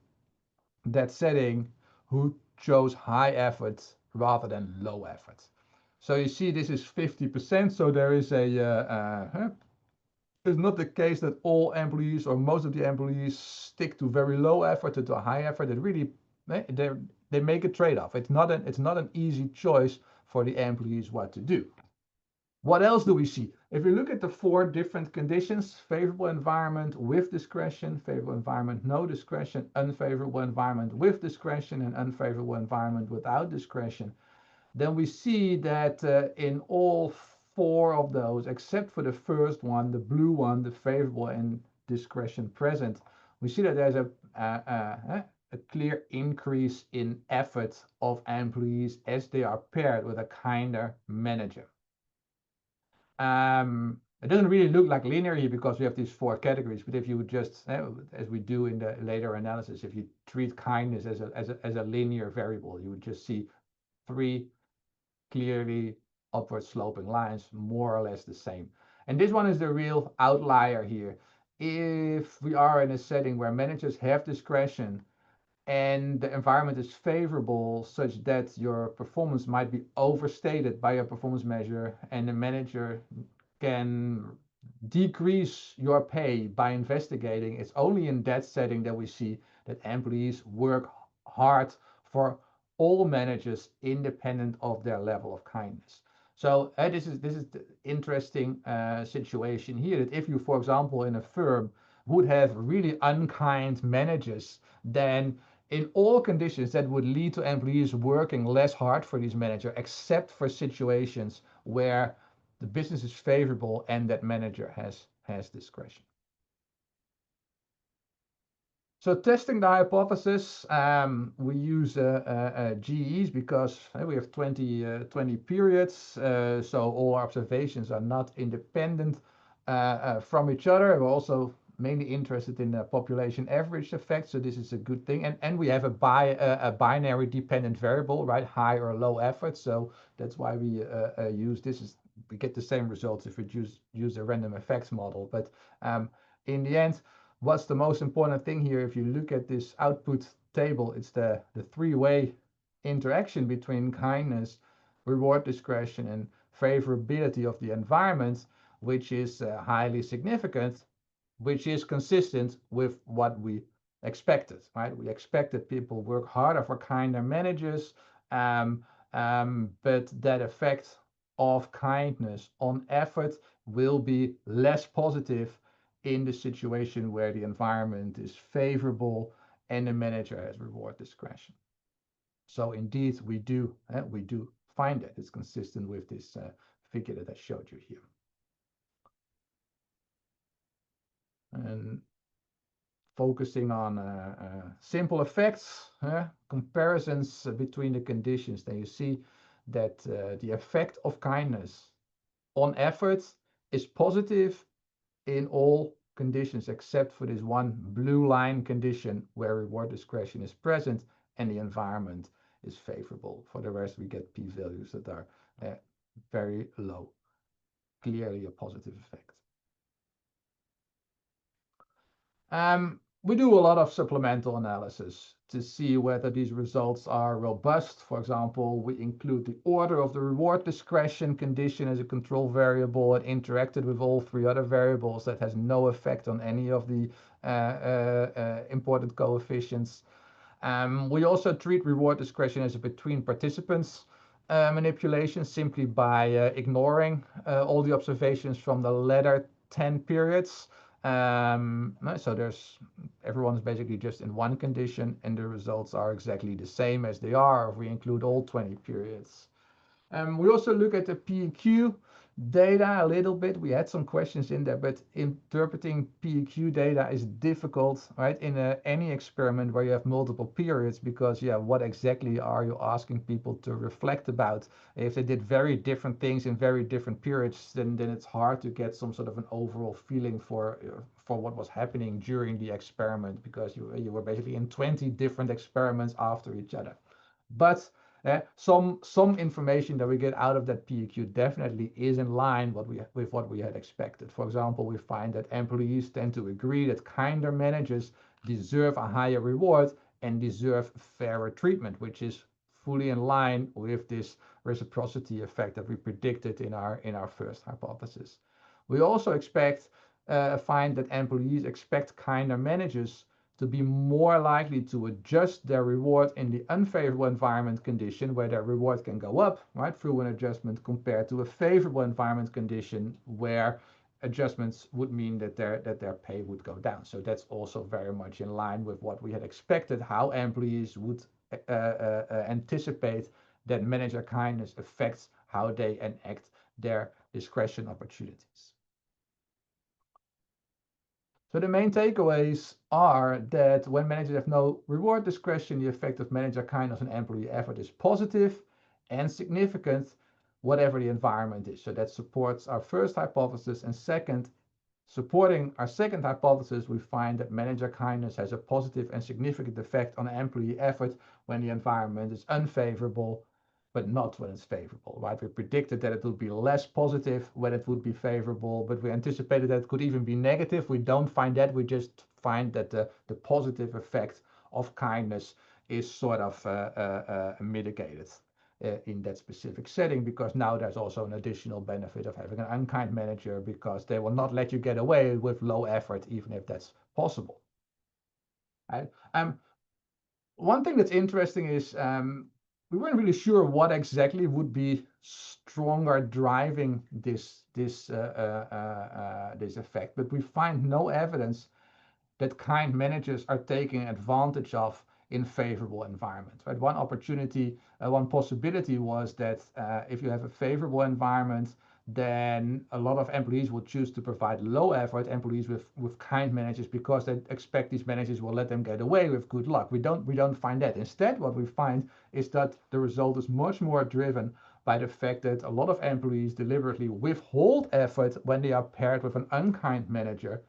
that setting who chose high effort rather than low effort. So you see this is 50%. So there is it's not the case that all employees or most of the employees stick to very low effort or to high effort. It really, they make a trade-off. It's not an easy choice for the employees what to do. What else do we see? If you look at the 4 different conditions: favorable environment with discretion, favorable environment no discretion, unfavorable environment with discretion, and unfavorable environment without discretion, then we see that in all 4 of those, except for the first one, the blue one, the favorable and discretion present, we see that there's a clear increase in effort of employees as they are paired with a kinder manager. It doesn't really look like linear here because we have these 4 categories, but if you would just, as we do in the later analysis, if you treat kindness as a linear variable, you would just see 3 clearly upward sloping lines, more or less the same. And this one is the real outlier here. If we are in a setting where managers have discretion and the environment is favorable such that your performance might be overstated by a performance measure, and the manager can decrease your pay by investigating, it's only in that setting that we see that employees work hard for all managers independent of their level of kindness. So this is the interesting situation here, that if you, for example, in a firm would have really unkind managers, then in all conditions that would lead to employees working less hard for these managers, except for situations where the business is favorable and that manager has discretion. So testing the hypothesis, we use GEs because we have 20 periods, so all observations are not independent from each other. We're also mainly interested in the population average effect, so this is a good thing. And we have a binary dependent variable, right? High or low effort, so that's why we use this. We get the same results if we use a random effects model. But in the end, what's the most important thing here? If you look at this output table, it's the 3-way interaction between kindness, reward discretion, and favorability of the environment, which is highly significant, which is consistent with what we expected, right? We expected people work harder for kinder managers, but that effect of kindness on effort will be less positive in the situation where the environment is favorable and the manager has reward discretion. So indeed, we do find that it's consistent with this figure that I showed you here. And focusing on simple effects, comparisons between the conditions, then you see that the effect of kindness on effort is positive in all conditions except for this one blue line condition where reward discretion is present and the environment is favorable. For the rest, we get p-values that are very low, clearly a positive effect. We do a lot of supplemental analysis to see whether these results are robust. For example, we include the order of the reward discretion condition as a control variable and interacted with all 3 other variables. That has no effect on any of the important coefficients. We also treat reward discretion as a between participants manipulation simply by ignoring all the observations from the latter 10 periods. So everyone's basically just in one condition, and the results are exactly the same as they are if we include all 20 periods. We also look at the PEQ data a little bit. We had some questions in there, but interpreting PEQ data is difficult, right? In any experiment where you have multiple periods, because what exactly are you asking people to reflect about? If they did very different things in very different periods, then it's hard to get some sort of an overall feeling for what was happening during the experiment, because you were basically in 20 different experiments after each other. But some information that we get out of that PEQ definitely is in line with what we had expected. For example, we find that employees tend to agree that kinder managers deserve a higher reward and deserve fairer treatment, which is fully in line with this reciprocity effect that we predicted in our first hypothesis. We also find that employees expect kinder managers to be more likely to adjust their reward in the unfavorable environment condition, where their reward can go up, right, through an adjustment, compared to a favorable environment condition where adjustments would mean that their pay would go down. So that's also very much in line with what we had expected, how employees would anticipate that manager kindness affects how they enact their discretion opportunities. So the main takeaways are that when managers have no reward discretion, the effect of manager kindness on employee effort is positive and significant, whatever the environment is. So that supports our first hypothesis. And second, supporting our second hypothesis, we find that manager kindness has a positive and significant effect on employee effort when the environment is unfavorable, but not when it's favorable, right? We predicted that it would be less positive when it would be favorable, but we anticipated that it could even be negative. We don't find that. We just find that the positive effect of kindness is sort of mitigated in that specific setting, because now there's also an additional benefit of having an unkind manager, because they will not let you get away with low effort, even if that's possible. Right? One thing that's interesting is we weren't really sure what exactly would be stronger driving this effect, but we find no evidence that kind managers are taking advantage of in favorable environments. Right? One possibility was that if you have a favorable environment, then a lot of employees will choose to provide low effort employees with kind managers, because they expect these managers will let them get away with good luck. We don't find that. Instead, what we find is that the result is much more driven by the fact that a lot of employees deliberately withhold effort when they are paired with an unkind manager,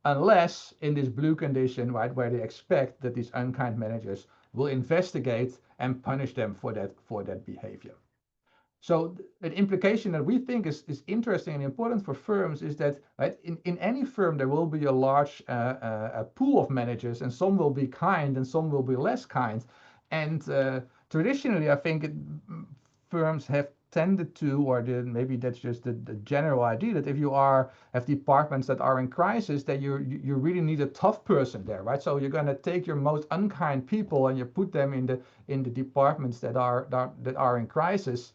unless in this blue condition, right, where they expect that these unkind managers will investigate and punish them for that behavior. So an implication that we think is interesting and important for firms is that, right, in any firm there will be a large pool of managers, and some will be kind and some will be less kind. And traditionally, I think firms have tended to, or maybe that's just the general idea, that if you have departments that are in crisis, that you really need a tough person there, right? So you're going to take your most unkind people and you put them in the departments that are in crisis.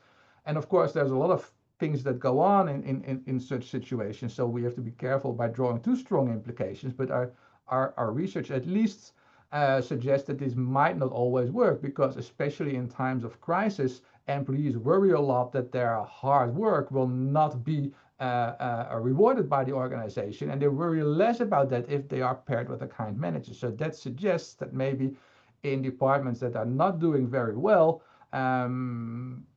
And of course, there's a lot of things that go on in such situations, so we have to be careful by drawing too strong implications. But our research at least suggests that this might not always work, because especially in times of crisis, employees worry a lot that their hard work will not be rewarded by the organization, and they worry less about that if they are paired with a kind manager. So that suggests that maybe in departments that are not doing very well,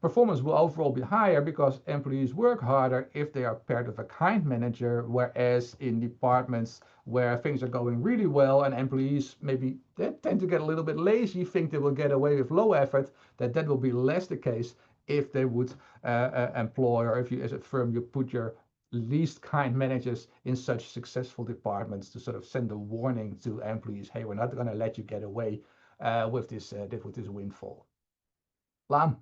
performance will overall be higher because employees work harder if they are paired with a kind manager, whereas in departments where things are going really well and employees maybe they tend to get a little bit lazy, think they will get away with low effort, that will be less the case if they would employ, or if you as a firm you put your least kind managers in such successful departments to sort of send a warning to employees, hey, we're not going to let you get away with this windfall. Lan,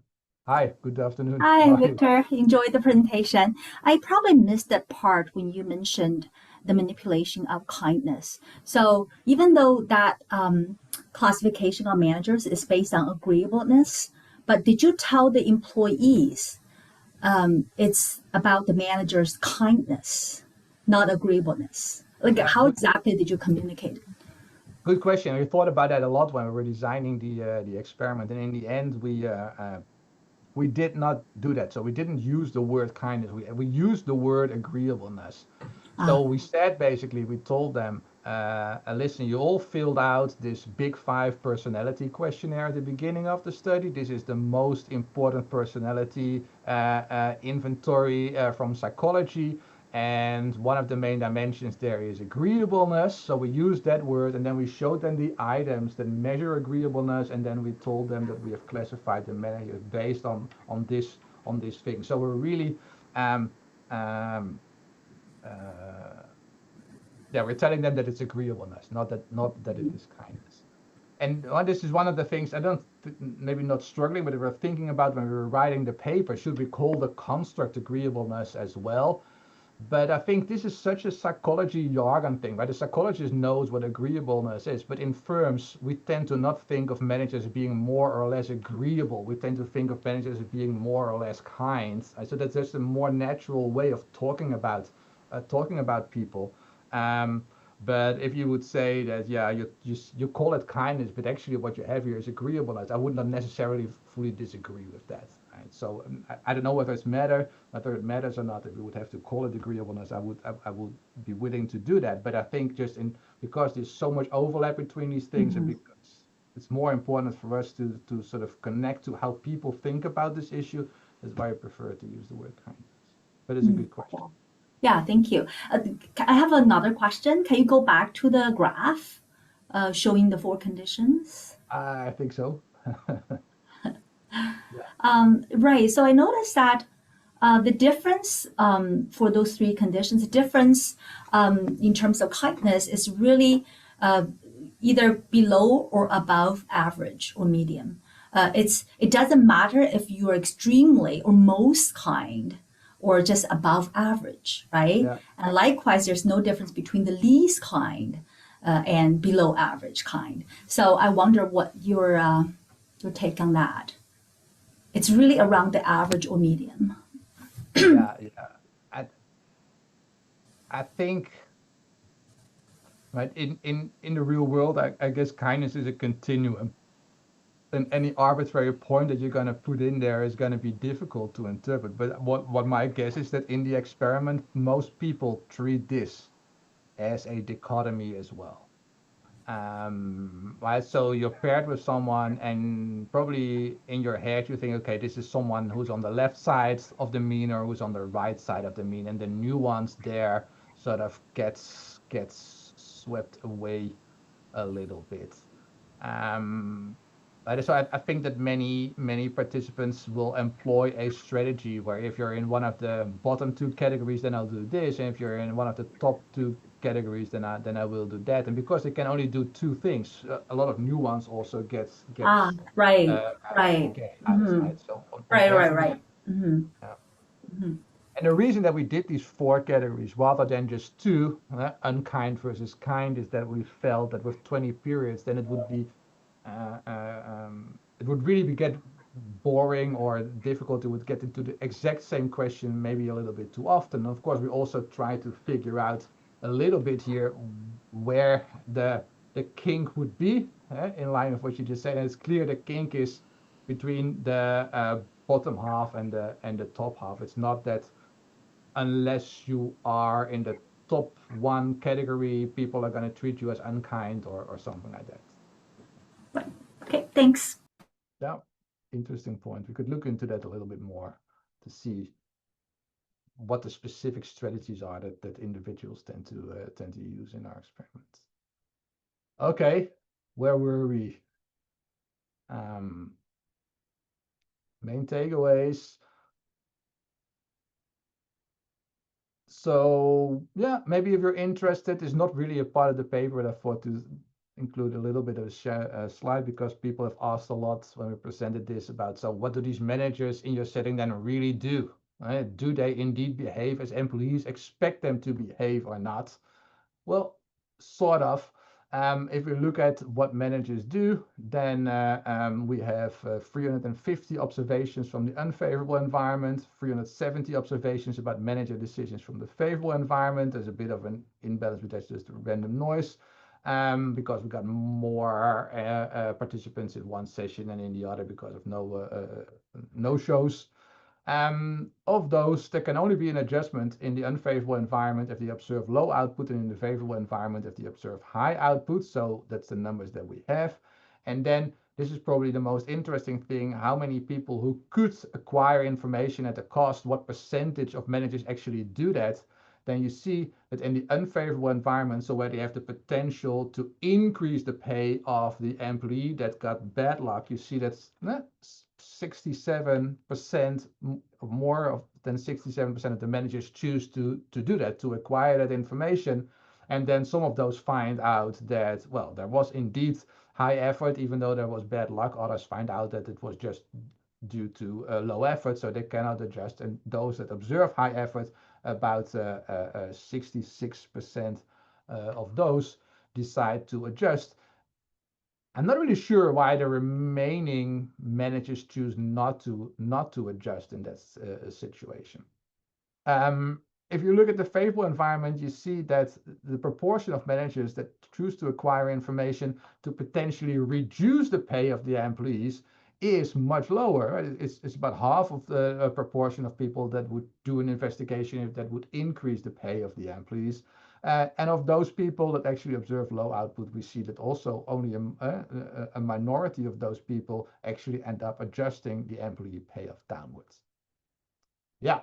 hi, good afternoon. Hi, Victor. Enjoyed the presentation. I probably missed that part when you mentioned the manipulation of kindness. So even though that classification of managers is based on agreeableness, but did you tell the employees it's about the manager's kindness, not agreeableness? Like, Yeah, how exactly did you communicate? good question. We thought about that a lot when we were designing the experiment, and in the end, we did not do that. So we didn't use the word kindness. We used the word agreeableness. So we said basically, we told them, listen, you all filled out this Big Five personality questionnaire at the beginning of the study. This is the most important personality inventory from psychology. And one of the main dimensions there is agreeableness. So we used that word, and then we showed them the items that measure agreeableness, and then we told them that we have classified the managers based on this thing. So we're really yeah, we're telling them that it's agreeableness, not that it is kindness. And this is one of the things I don't maybe not struggling, but we were thinking about when we were writing the paper. Should we call the construct agreeableness as well? But I think this is such a psychology jargon thing, right? The psychologist knows what agreeableness is, but in firms, we tend to not think of managers being more or less agreeable. We tend to think of managers as being more or less kind. So that's just a more natural way of talking about people. But if you would say that, yeah, you call it kindness, but actually what you have here is agreeableness, I would not necessarily fully disagree with that. Right? So I don't know whether it matters or not. If we would have to call it agreeableness, I would be willing to do that. But I think because there's so much overlap between these things, and because it's more important for us to sort of connect to how people think about this issue, that's why I prefer to use the word kindness. But it's a good question. Yeah, thank you. I have another question. Can you go back to the graph showing the 4 conditions? I think so. Right. So I noticed that the difference for those 3 conditions, the difference in terms of kindness is really either below or above average or medium. It doesn't matter if you are extremely or most kind or just above average, right? Yeah. And likewise, there's no difference between the least kind and below average kind. So I wonder what your take on that. It's really around the average or medium. Yeah. I think, right, in the real world, I guess kindness is a continuum. And any arbitrary point that you're going to put in there is going to be difficult to interpret. But what my guess is that in the experiment, most people treat this as a dichotomy as well. Right, so you're paired with someone, and probably in your head you think, okay, this is someone who's on the left side of the mean or who's on the right side of the mean, and the nuance there sort of gets swept away a little bit. So I think that many participants will employ a strategy where if you're in one of the bottom 2 categories, then I'll do this, and if you're in one of the top 2 categories, then I will do that. And because they can only do 2 things, a lot of nuance also gets right. right. So Right. and the reason that we did these 4 categories rather than just 2, unkind versus kind, is that we felt that with 20 periods, then it would be it would really get boring or difficult. It would get into the exact same question maybe a little bit too often. Of course, we also try to figure out a little bit here where the kink would be, in line with what you just said. And it's clear the kink is between the bottom half and the top half. It's not that unless you are in the top 1 category, people are going to treat you as unkind or something like that. Right. Okay, thanks. Yeah, interesting point. We could look into that a little bit more to see what the specific strategies are that individuals tend to use in our experiments. Okay, where were we? Main takeaways. So yeah, maybe if you're interested, it's not really a part of the paper, but I thought to include a little bit of a slide, because people have asked a lot when we presented this about, so what do these managers in your setting then really do? Right? Do they indeed behave as employees expect them to behave or not? Well, sort of. If we look at what managers do, then we have 350 observations from the unfavorable environment, 370 observations about manager decisions from the favorable environment. There's a bit of an imbalance, but that's just random noise because we got more participants in one session than in the other because of no shows. Of those, there can only be an adjustment in the unfavorable environment if they observe low output, and in the favorable environment if they observe high output. So that's the numbers that we have. And then this is probably the most interesting thing, how many people who could acquire information at a cost, what percentage of managers actually do that. Then you see that in the unfavorable environment, so where they have the potential to increase the pay of the employee that got bad luck, you see that's 67% more than 67% of the managers choose to do that, to acquire that information. And then some of those find out that, well, there was indeed high effort, even though there was bad luck. Others find out that it was just due to low effort, so they cannot adjust. And those that observe high effort, about 66% of those decide to adjust. I'm not really sure why the remaining managers choose not to adjust in that situation. If you look at the favorable environment, you see that the proportion of managers that choose to acquire information to potentially reduce the pay of the employees is much lower. It's about half of the proportion of people that would do an investigation that would increase the pay of the employees. And of those people that actually observe low output, we see that also only a minority of those people actually end up adjusting the employee pay of downwards. Yeah,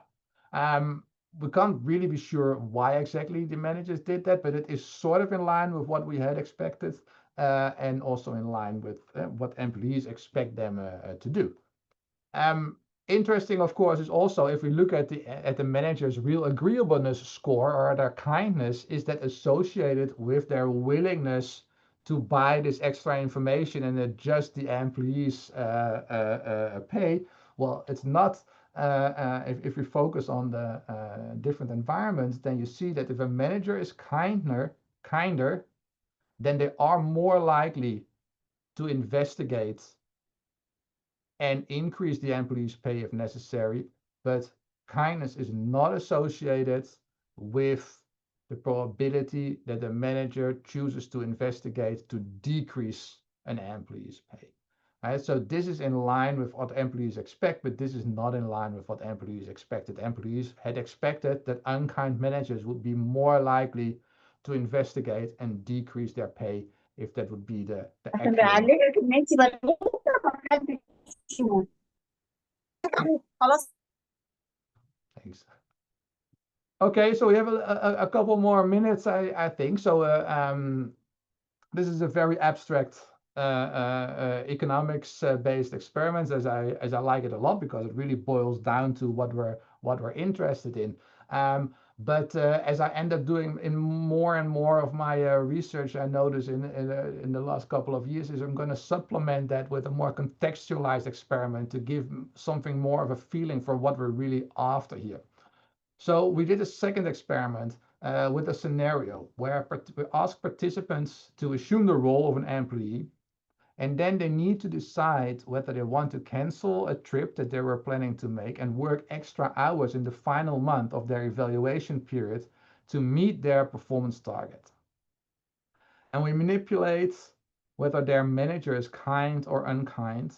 we can't really be sure why exactly the managers did that, but it is sort of in line with what we had expected and also in line with what employees expect them to do. Interesting, of course, is also if we look at the manager's real agreeableness score or their kindness, is that associated with their willingness to buy this extra information and adjust the employees' pay? Well, it's not. If we focus on the different environments, then you see that if a manager is kinder, then they are more likely to investigate and increase the employee's pay if necessary, but kindness is not associated with the probability that the manager chooses to investigate to decrease an employee's pay. Right? So this is in line with what employees expect, but this is not in line with what employees expected. Employees had expected that unkind managers would be more likely to investigate and decrease their pay if that would be the actual. Thanks. Okay, so we have a couple more minutes, I think. So this is a very abstract economics-based experiment, as I like it a lot because it really boils down to what we're interested in. But as I end up doing in more and more of my research, I notice in the last couple of years is I'm going to supplement that with a more contextualized experiment to give something more of a feeling for what we're really after here. So we did a second experiment with a scenario where we asked participants to assume the role of an employee, and then they need to decide whether they want to cancel a trip that they were planning to make and work extra hours in the final month of their evaluation period to meet their performance target. And we manipulate whether their manager is kind or unkind.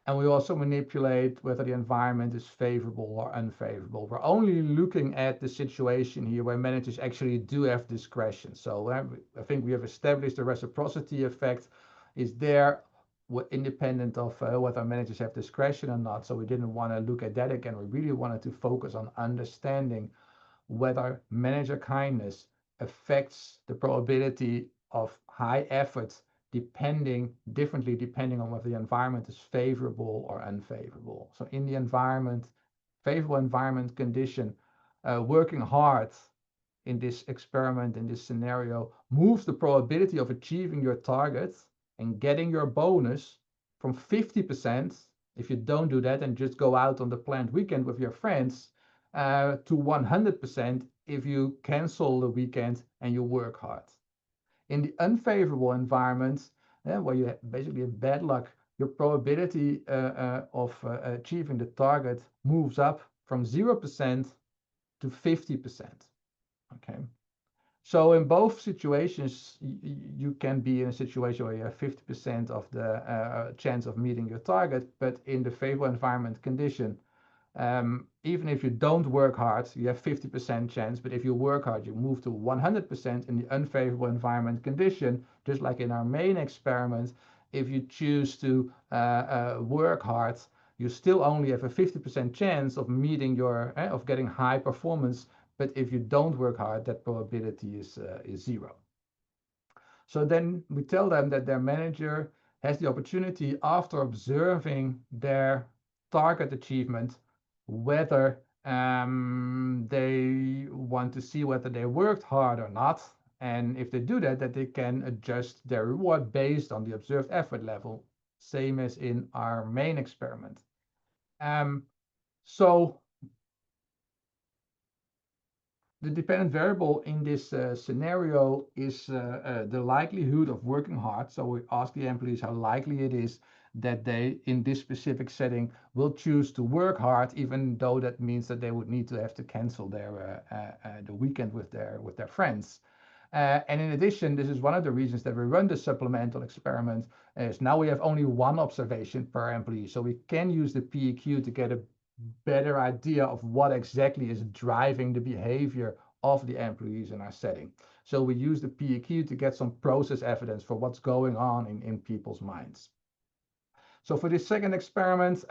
And we also manipulate whether the environment is favorable or unfavorable. We're only looking at the situation here where managers actually do have discretion. So I think we have established the reciprocity effect is there independent of whether managers have discretion or not. So we didn't want to look at that again. We really wanted to focus on understanding whether manager kindness affects the probability of high effort differently depending on whether the environment is favorable or unfavorable. So in the favorable environment condition, working hard in this experiment, in this scenario, moves the probability of achieving your target and getting your bonus from 50%, if you don't do that and just go out on the planned weekend with your friends, to 100% if you cancel the weekend and you work hard. In the unfavorable environment, where you basically have bad luck, your probability of achieving the target moves up from 0% to 50%. Okay. So in both situations, you can be in a situation where you have 50% of the chance of meeting your target, but in the favorable environment condition, even if you don't work hard, you have 50% chance, but if you work hard, you move to 100% in the unfavorable environment condition, just like in our main experiment. If you choose to work hard, you still only have a 50% chance of meeting your, of getting high performance, but if you don't work hard, that probability is 0. So then we tell them that their manager has the opportunity, after observing their target achievement, whether they want to see whether they worked hard or not. And if they do that, that they can adjust their reward based on the observed effort level, same as in our main experiment. So the dependent variable in this scenario is the likelihood of working hard. So we ask the employees how likely it is that they, in this specific setting, will choose to work hard, even though that means that they would need to have to cancel their the weekend with their friends. And in addition, this is one of the reasons that we run the supplemental experiment, is now we have only one observation per employee. So we can use the PEQ to get a better idea of what exactly is driving the behavior of the employees in our setting. So we use the PEQ to get some process evidence for what's going on in people's minds. So for this second experiment,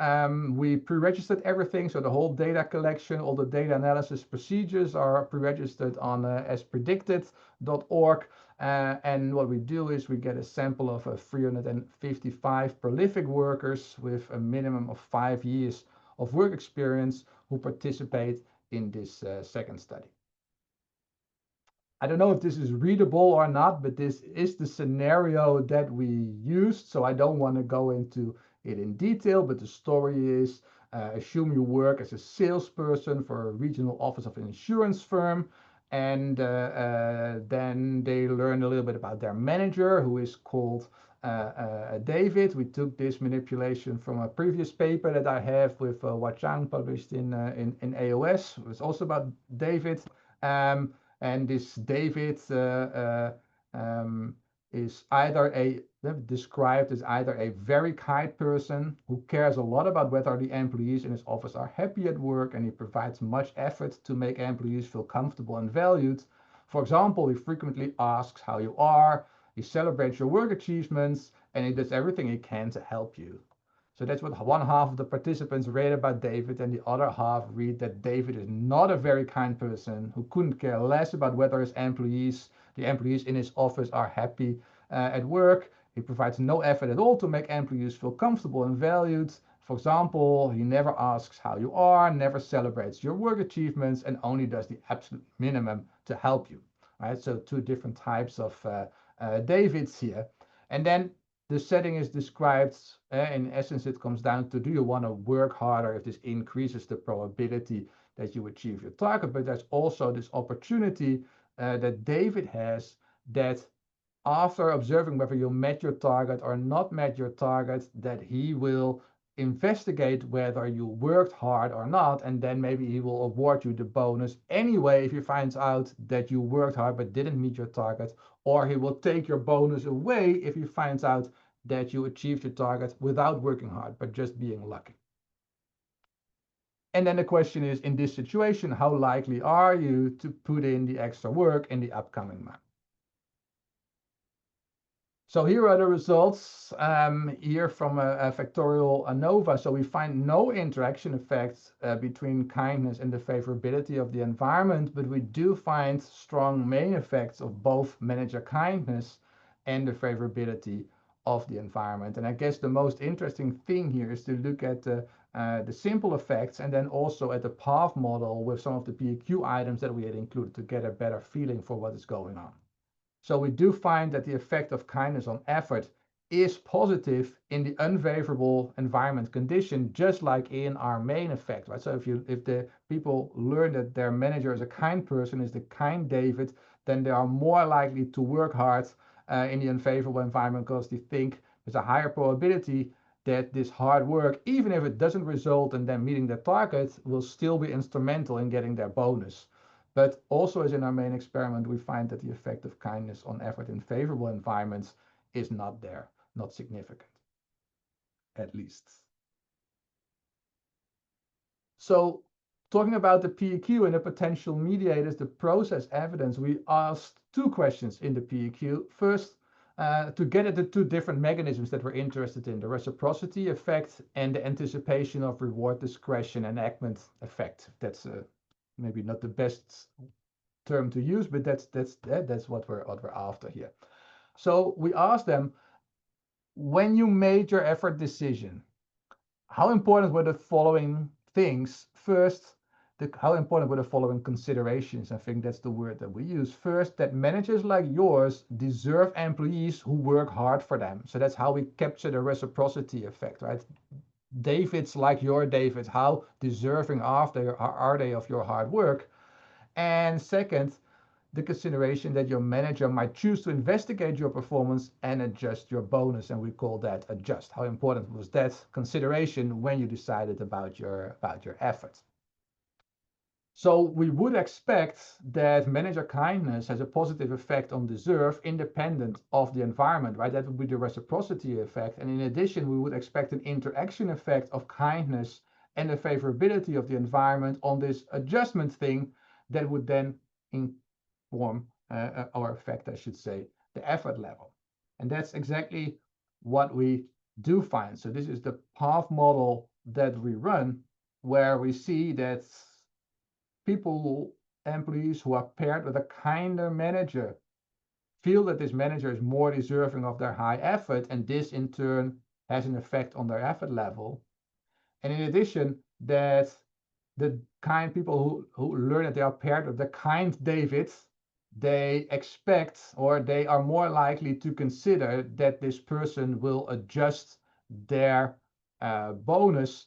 we pre-registered everything. So the whole data collection, all the data analysis procedures are pre-registered on aspredicted.org. And what we do is we get a sample of 355 prolific workers with a minimum of 5 years of work experience who participate in this second study. I don't know if this is readable or not, but this is the scenario that we used. So I don't want to go into it in detail, but the story is, assume you work as a salesperson for a regional office of an insurance firm. And then they learn a little bit about their manager, who is called David. We took this manipulation from a previous paper that I have with Wachang published in AOS. It was also about David. And this David is either described as either a very kind person who cares a lot about whether the employees in his office are happy at work, and he provides much effort to make employees feel comfortable and valued. For example, he frequently asks how you are, he celebrates your work achievements, and he does everything he can to help you. So that's what one half of the participants read about David, and the other half read that David is not a very kind person who couldn't care less about whether his employees, the employees in his office, are happy at work. He provides no effort at all to make employees feel comfortable and valued. For example, he never asks how you are, never celebrates your work achievements, and only does the absolute minimum to help you. Right? So 2 different types of Davids here. And then the setting is described, in essence, it comes down to, do you want to work harder if this increases the probability that you achieve your target? But there's also this opportunity that David has, that after observing whether you met your target or not met your target, that he will investigate whether you worked hard or not, and then maybe he will award you the bonus anyway if he finds out that you worked hard but didn't meet your target, or he will take your bonus away if he finds out that you achieved your target without working hard but just being lucky. And then the question is, in this situation, how likely are you to put in the extra work in the upcoming month? So here are the results here from a factorial ANOVA. So we find no interaction effects between kindness and the favorability of the environment, but we do find strong main effects of both manager kindness and the favorability of the environment. And I guess the most interesting thing here is to look at the simple effects, and then also at the path model with some of the PEQ items that we had included to get a better feeling for what is going on. So we do find that the effect of kindness on effort is positive in the unfavorable environment condition, just like in our main effect, right? So if the people learn that their manager is a kind person, is the kind David, then they are more likely to work hard in the unfavorable environment because they think there's a higher probability that this hard work, even if it doesn't result in them meeting their target, will still be instrumental in getting their bonus. But also, as in our main experiment, we find that the effect of kindness on effort in favorable environments is not there, not significant, at least. So talking about the PEQ and the potential mediators, the process evidence, we asked two questions in the PEQ. First, to get at the two different mechanisms that we're interested in, the reciprocity effect and the anticipation of reward discretion enactment effect. That's maybe not the best term to use, but that's what we're after here. So we asked them, when you made your effort decision, how important were the following things? First, how important were the following considerations? I think that's the word that we use. First, that managers like yours deserve employees who work hard for them. So that's how we capture the reciprocity effect, right? Davids like your Davids, how deserving are they of your hard work? And second, the consideration that your manager might choose to investigate your performance and adjust your bonus, and we call that adjust. How important was that consideration when you decided about your efforts? So we would expect that manager kindness has a positive effect on deserve independent of the environment, right? That would be the reciprocity effect. And in addition, we would expect an interaction effect of kindness and the favorability of the environment on this adjustment thing that would then inform or affect, I should say, the effort level. And that's exactly what we do find. So this is the path model that we run, where we see that employees who are paired with a kinder manager feel that this manager is more deserving of their high effort, and this in turn has an effect on their effort level. And in addition, that the kind people who learn that they are paired with the kind David, they expect, or they are more likely to consider that this person will adjust their bonus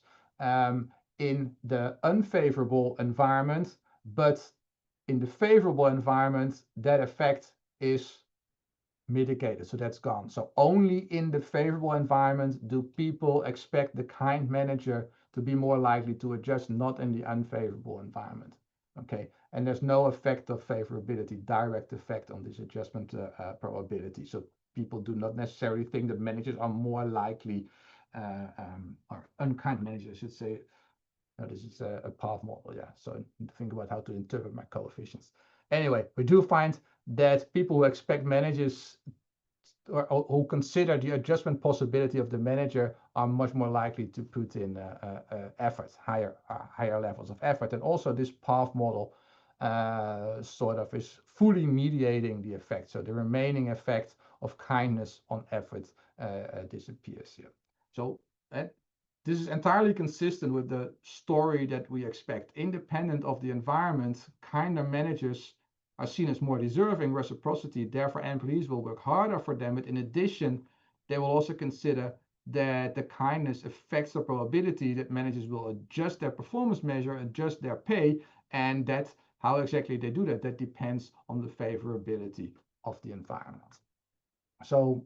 in the unfavorable environment, but in the favorable environment, that effect is mitigated, so that's gone. So only in the favorable environment do people expect the kind manager to be more likely to adjust, not in the unfavorable environment. Okay, and there's no effect of favorability, direct effect on this adjustment probability. So people do not necessarily think that managers are more likely, or unkind managers, I should say. No, this is a path model, yeah. So think about how to interpret my coefficients. Anyway, we do find that people who expect managers or who consider the adjustment possibility of the manager are much more likely to put in effort, higher levels of effort. And also this path model sort of is fully mediating the effect. So the remaining effect of kindness on effort disappears here. So this is entirely consistent with the story that we expect. Independent of the environment, kinder managers are seen as more deserving reciprocity. Therefore, employees will work harder for them. But in addition, they will also consider that the kindness affects the probability that managers will adjust their performance measure, adjust their pay, and that how exactly they do that depends on the favorability of the environment. So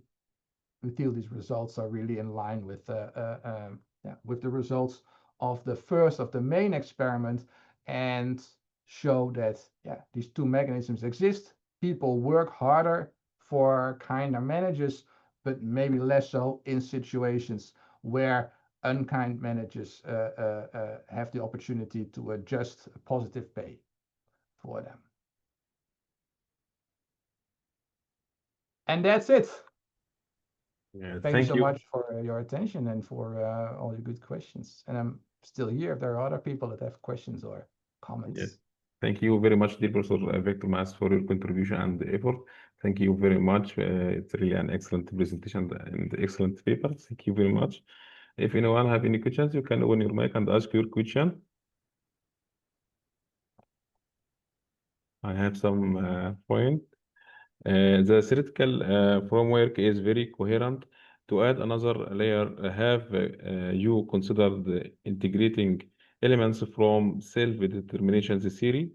we feel these results are really in line with the results of the first of the main experiment, and show that these two mechanisms exist. People work harder for kinder managers, but maybe less so in situations where unkind managers have the opportunity to adjust positive pay for them. And that's it. Yeah, Thank you so much for your attention and for all your good questions. And I'm still here if there are other people that have questions or comments. Yes. Thank you very much, dear Professor Victor Maas, for your contribution and effort. Thank you very much. It's really an excellent presentation and excellent paper. Thank you very much. If anyone have any questions, you can open your mic and ask your question. I have some point. The theoretical framework is very coherent. To add another layer, have you considered integrating elements from self-determination theory?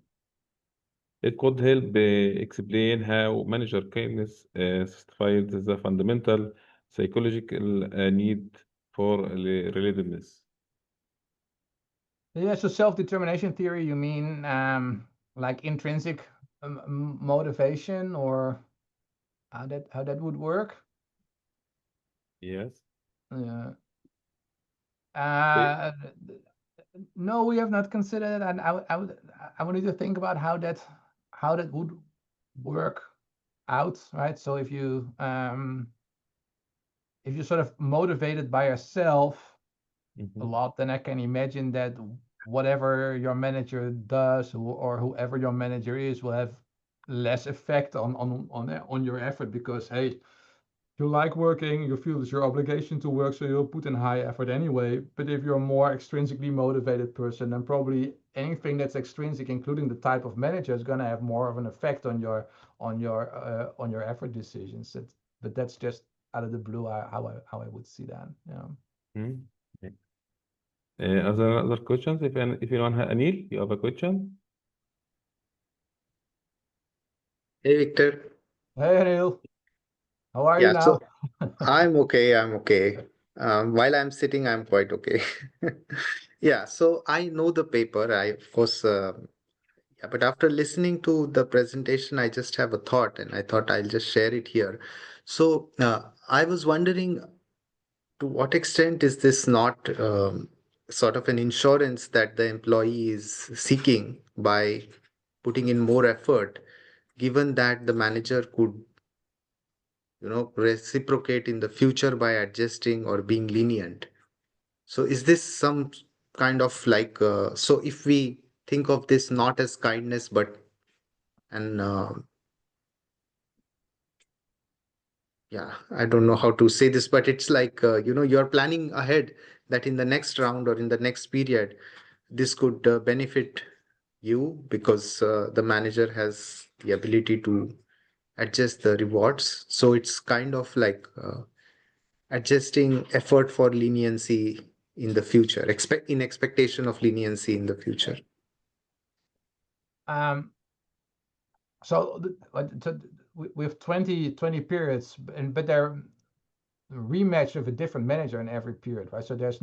It could help explain how manager kindness satisfies the fundamental psychological need for relatedness. Yeah, so self-determination theory, you mean like intrinsic motivation, or how that would work? Yes. Yeah. Okay. No, we have not considered it, and I would need to think about how that would work out, right? So if you sort of motivated by yourself a Mhm. lot, then I can imagine that whatever your manager does, or whoever your manager is, will have less effect on your effort, because hey, you like working, you feel it's your obligation to work, so you'll put in high effort anyway. But if you're a more extrinsically motivated person, then probably anything that's extrinsic, including the type of manager, is going to have more of an effect on your effort decisions. But that's just out of the blue how I would see that. Yeah. Mhm. Okay. Other questions? If anyone Anil, you have a question? Hey Victor. Hey Neil, how are you Yeah, now? so I'm okay. I'm okay. While I'm sitting, I'm quite okay. Yeah, so I know the paper. I, of course, yeah, but after listening to the presentation, I just have a thought, and I thought I'll just share it here. So I was wondering, to what extent is this not sort of an insurance that the employee is seeking by putting in more effort, given that the manager could reciprocate in the future by adjusting or being lenient? So is this some kind of like so if we think of this not as kindness but and yeah, I don't know how to say this, but it's like you're planning ahead that in the next round or in the next period this could benefit you, because the manager has the ability to adjust the rewards. So it's kind of like adjusting effort for leniency in the future, in expectation of leniency in the future. So we have 20 periods, but they're rematch of a different manager in every period, right? So there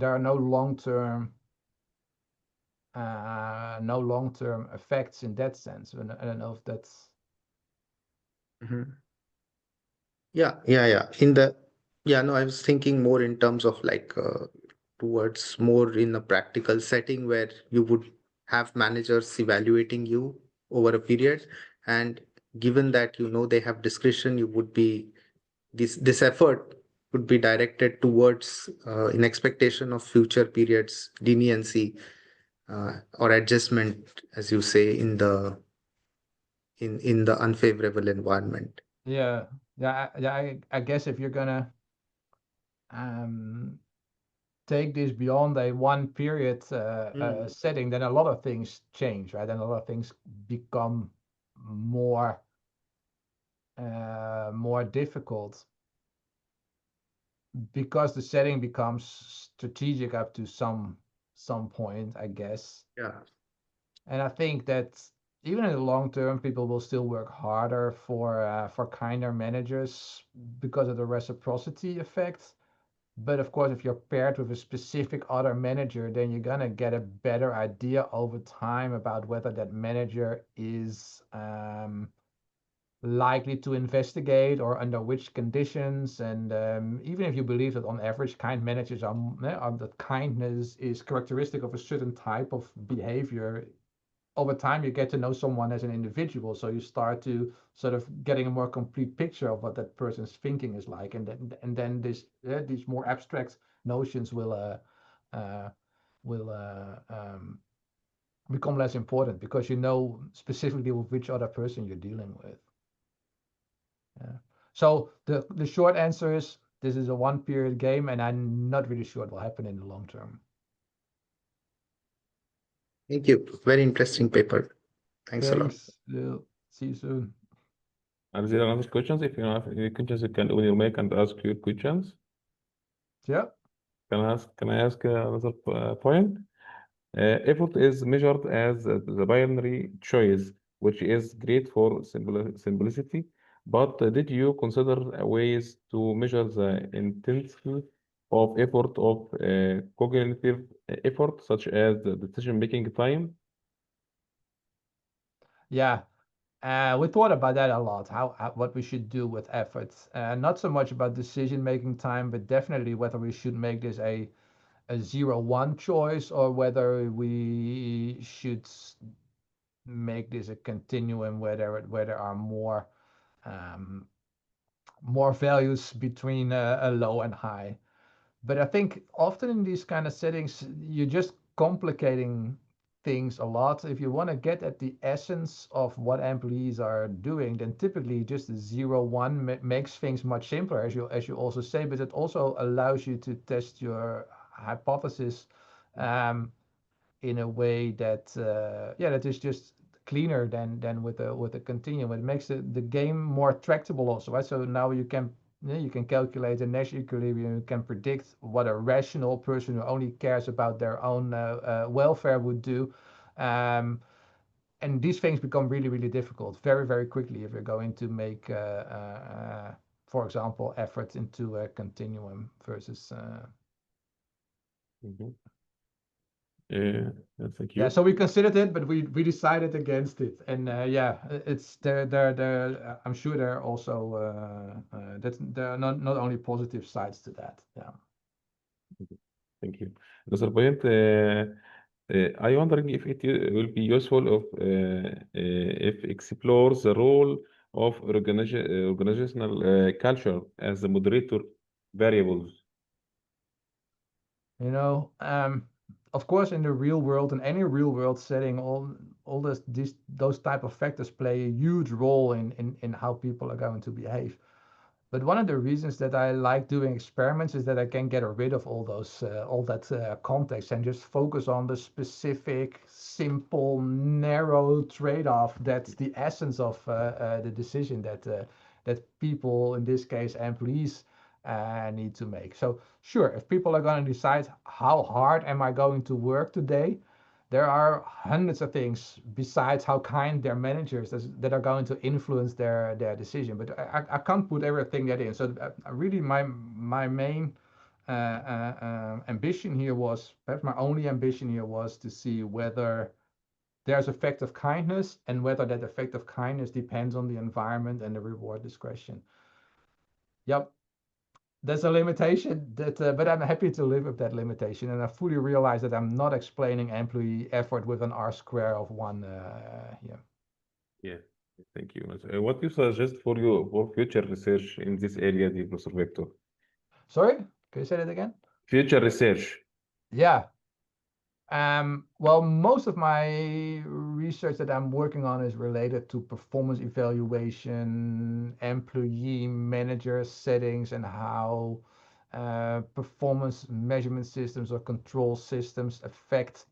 are no long-term effects in that sense. And I don't know if that's Mhm. Yeah. No, I was thinking more in terms of like towards more in a practical setting where you would have managers evaluating you over a period, and given that they have discretion, you would be this effort would be directed towards in expectation of future periods leniency or adjustment, as you say, in the unfavorable environment. yeah. I guess if you're gonna take this beyond a one period setting, then a lot of things change, right? And a lot of things become more difficult, because the setting becomes strategic up to some point, I guess. Yeah. And I think that even in the long term, people will still work harder for kinder managers because of the reciprocity effect. But of course, if you're paired with a specific other manager, then you're gonna get a better idea over time about whether that manager is likely to investigate, or under which conditions. And even if you believe that on average kind managers are that kindness is characteristic of a certain type of behavior, over time you get to know someone as an individual, so you start to sort of getting a more complete picture of what that person's thinking is like. And then these more abstract notions will become less important, because you know specifically with which other person you're dealing with. Yeah. So the short answer is, this is a one period game, and I'm not really sure what will happen in the long term. Thank you. Very interesting paper. Thanks a lot. Thanks. See you soon. Are there other questions? If you have any questions, you can open your mic and ask your questions. Yeah. Can I ask another point? Effort is measured as the binary choice which is great for simplicity. But did you consider ways to measure the intensity of effort of cognitive effort, such as the decision-making time? Yeah, we thought about that a lot, what we should do with efforts. Not so much about decision-making time, but definitely whether we should make this a 0-1 choice or whether we should make this a continuum where there are more values between a low and high. But I think often in these kind of settings, you're just complicating things a lot. If you want to get at the essence of what employees are doing, then typically just a 0-1 makes things much simpler, as you also say, but it also allows you to test your hypothesis in a way that that is just cleaner than with a continuum. It makes the game more tractable also, right? So now you can calculate the Nash equilibrium. You can predict what a rational person who only cares about their own welfare would do. And these things become really, really difficult very, very quickly if you're going to make, for example, efforts into a continuum versus. Mhm. Thank Yeah, you. so we considered it, but we decided against it. And it's there. I'm sure there are also there are not only positive sides to that. Yeah. Thank you. Another point, I wondering if it will be useful if explores the role of organizational culture as a moderator variables. Of course, in the real world, in any real world setting, all those type of factors play a huge role in how people are going to behave. But one of the reasons that I like doing experiments is that I can get rid of all that context and just focus on the specific, simple, narrow trade-off that's the essence of the decision that people, in this case employees, need to make. So sure, if people are going to decide how hard am I going to work today, there are hundreds of things besides how kind their managers that are going to influence their decision. But I can't put everything that in. So really, my main ambition here was, perhaps my only ambition here was to see whether there's effect of kindness and whether that effect of kindness depends on the environment and the reward discretion. Yep. There's a limitation but I'm happy to live with that limitation, and I fully realize that I'm not explaining employee effort with an R square of 1 here. Yeah, thank you. What do you suggest for future research in this area, Professor Victor? Sorry, can you say that again? Future research. Yeah. Well, most of my research that I'm working on is related to performance evaluation, employee manager settings, and how performance measurement systems or control systems affect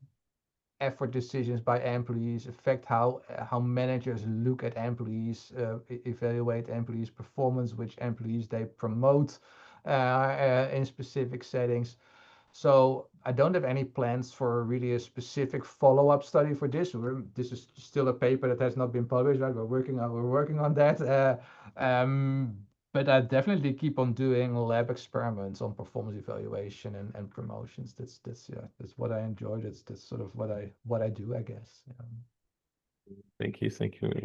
effort decisions by employees, affect how managers look at employees, evaluate employees' performance, which employees they promote in specific settings. So I don't have any plans for really a specific follow-up study for this. This is still a paper that has not been published, right? We're working on that. But I definitely keep on doing lab experiments on performance evaluation and promotions. That's what I enjoy. That's sort of what I do, I guess. Thank you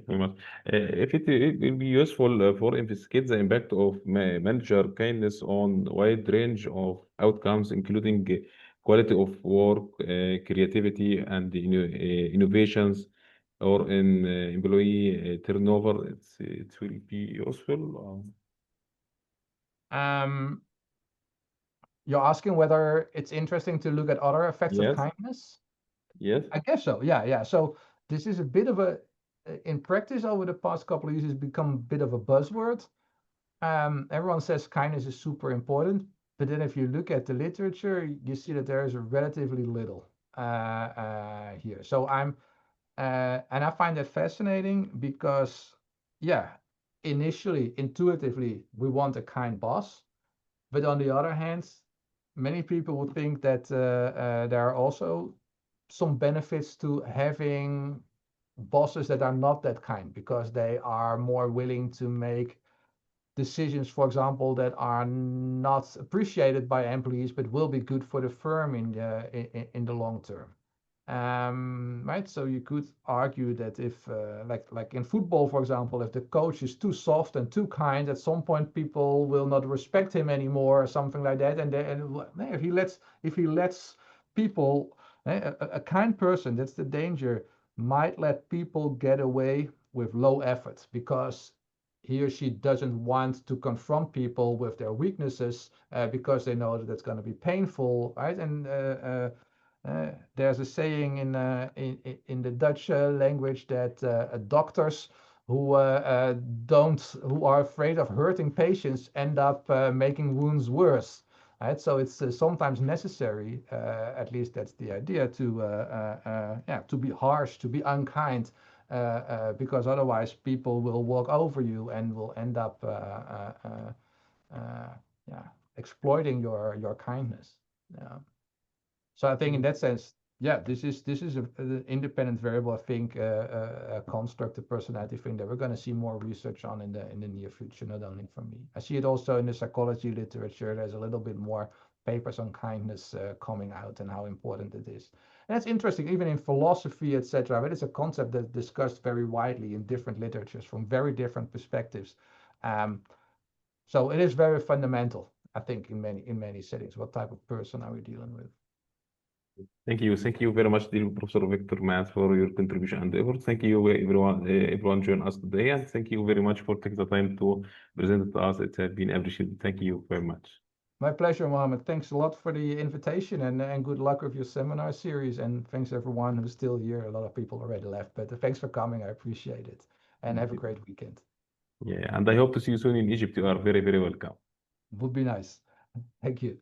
very much. If it will be useful for investigate the impact of manager kindness on wide range of outcomes, including quality of work, creativity, and innovations, or in employee turnover, it will be useful. You're asking whether it's interesting to look at other effects of Yes, kindness? yes. I guess so. Yeah. So this is a bit of in practice over the past couple of years, it's become a bit of a buzzword. Everyone says kindness is super important, but then if you look at the literature, you see that there is relatively little here. So and I find that fascinating because, yeah, intuitively, we want a kind boss, but on the other hand, many people would think that there are also some benefits to having bosses that are not that kind, because they are more willing to make decisions, for example, that are not appreciated by employees, but will be good for the firm in the long term. Right, so you could argue that if like in football, for example, if the coach is too soft and too kind, at some point people will not respect him anymore or something like that. And if he lets people, a kind person, that's the danger, might let people get away with low effort because he or she doesn't want to confront people with their weaknesses because they know that it's going to be painful, right? And there's a saying in the Dutch language that doctors who are afraid of hurting patients end up making wounds worse. Right, so it's sometimes necessary, at least that's the idea, to be harsh, to be unkind, because otherwise people will walk over you and will end up exploiting your kindness. Yeah. So I think in that sense, yeah, this is an independent variable. I think a construct, a personality thing that we're going to see more research on in the near future, not only from me. I see it also in the psychology literature. There's a little bit more papers on kindness coming out and how important it is. And it's interesting, even in philosophy, etc. But it's a concept that's discussed very widely in different literatures from very different perspectives. So it is very fundamental, I think, in many settings. What type of person are we dealing with? Thank you. Thank you very much, dear Professor Victor Maas, for your contribution and effort. Thank you, everyone joined us today, and thank you very much for taking the time to present it to us. It has been appreciated. Thank you very much. My pleasure, Mohammed. Thanks a lot for the invitation, and good luck with your seminar series. And thanks everyone who's still here. A lot of people already left, but thanks for coming. I appreciate it. And have a great weekend. Yeah, and I hope to see you soon in Egypt. You are very, very welcome. Would be nice. Thank you.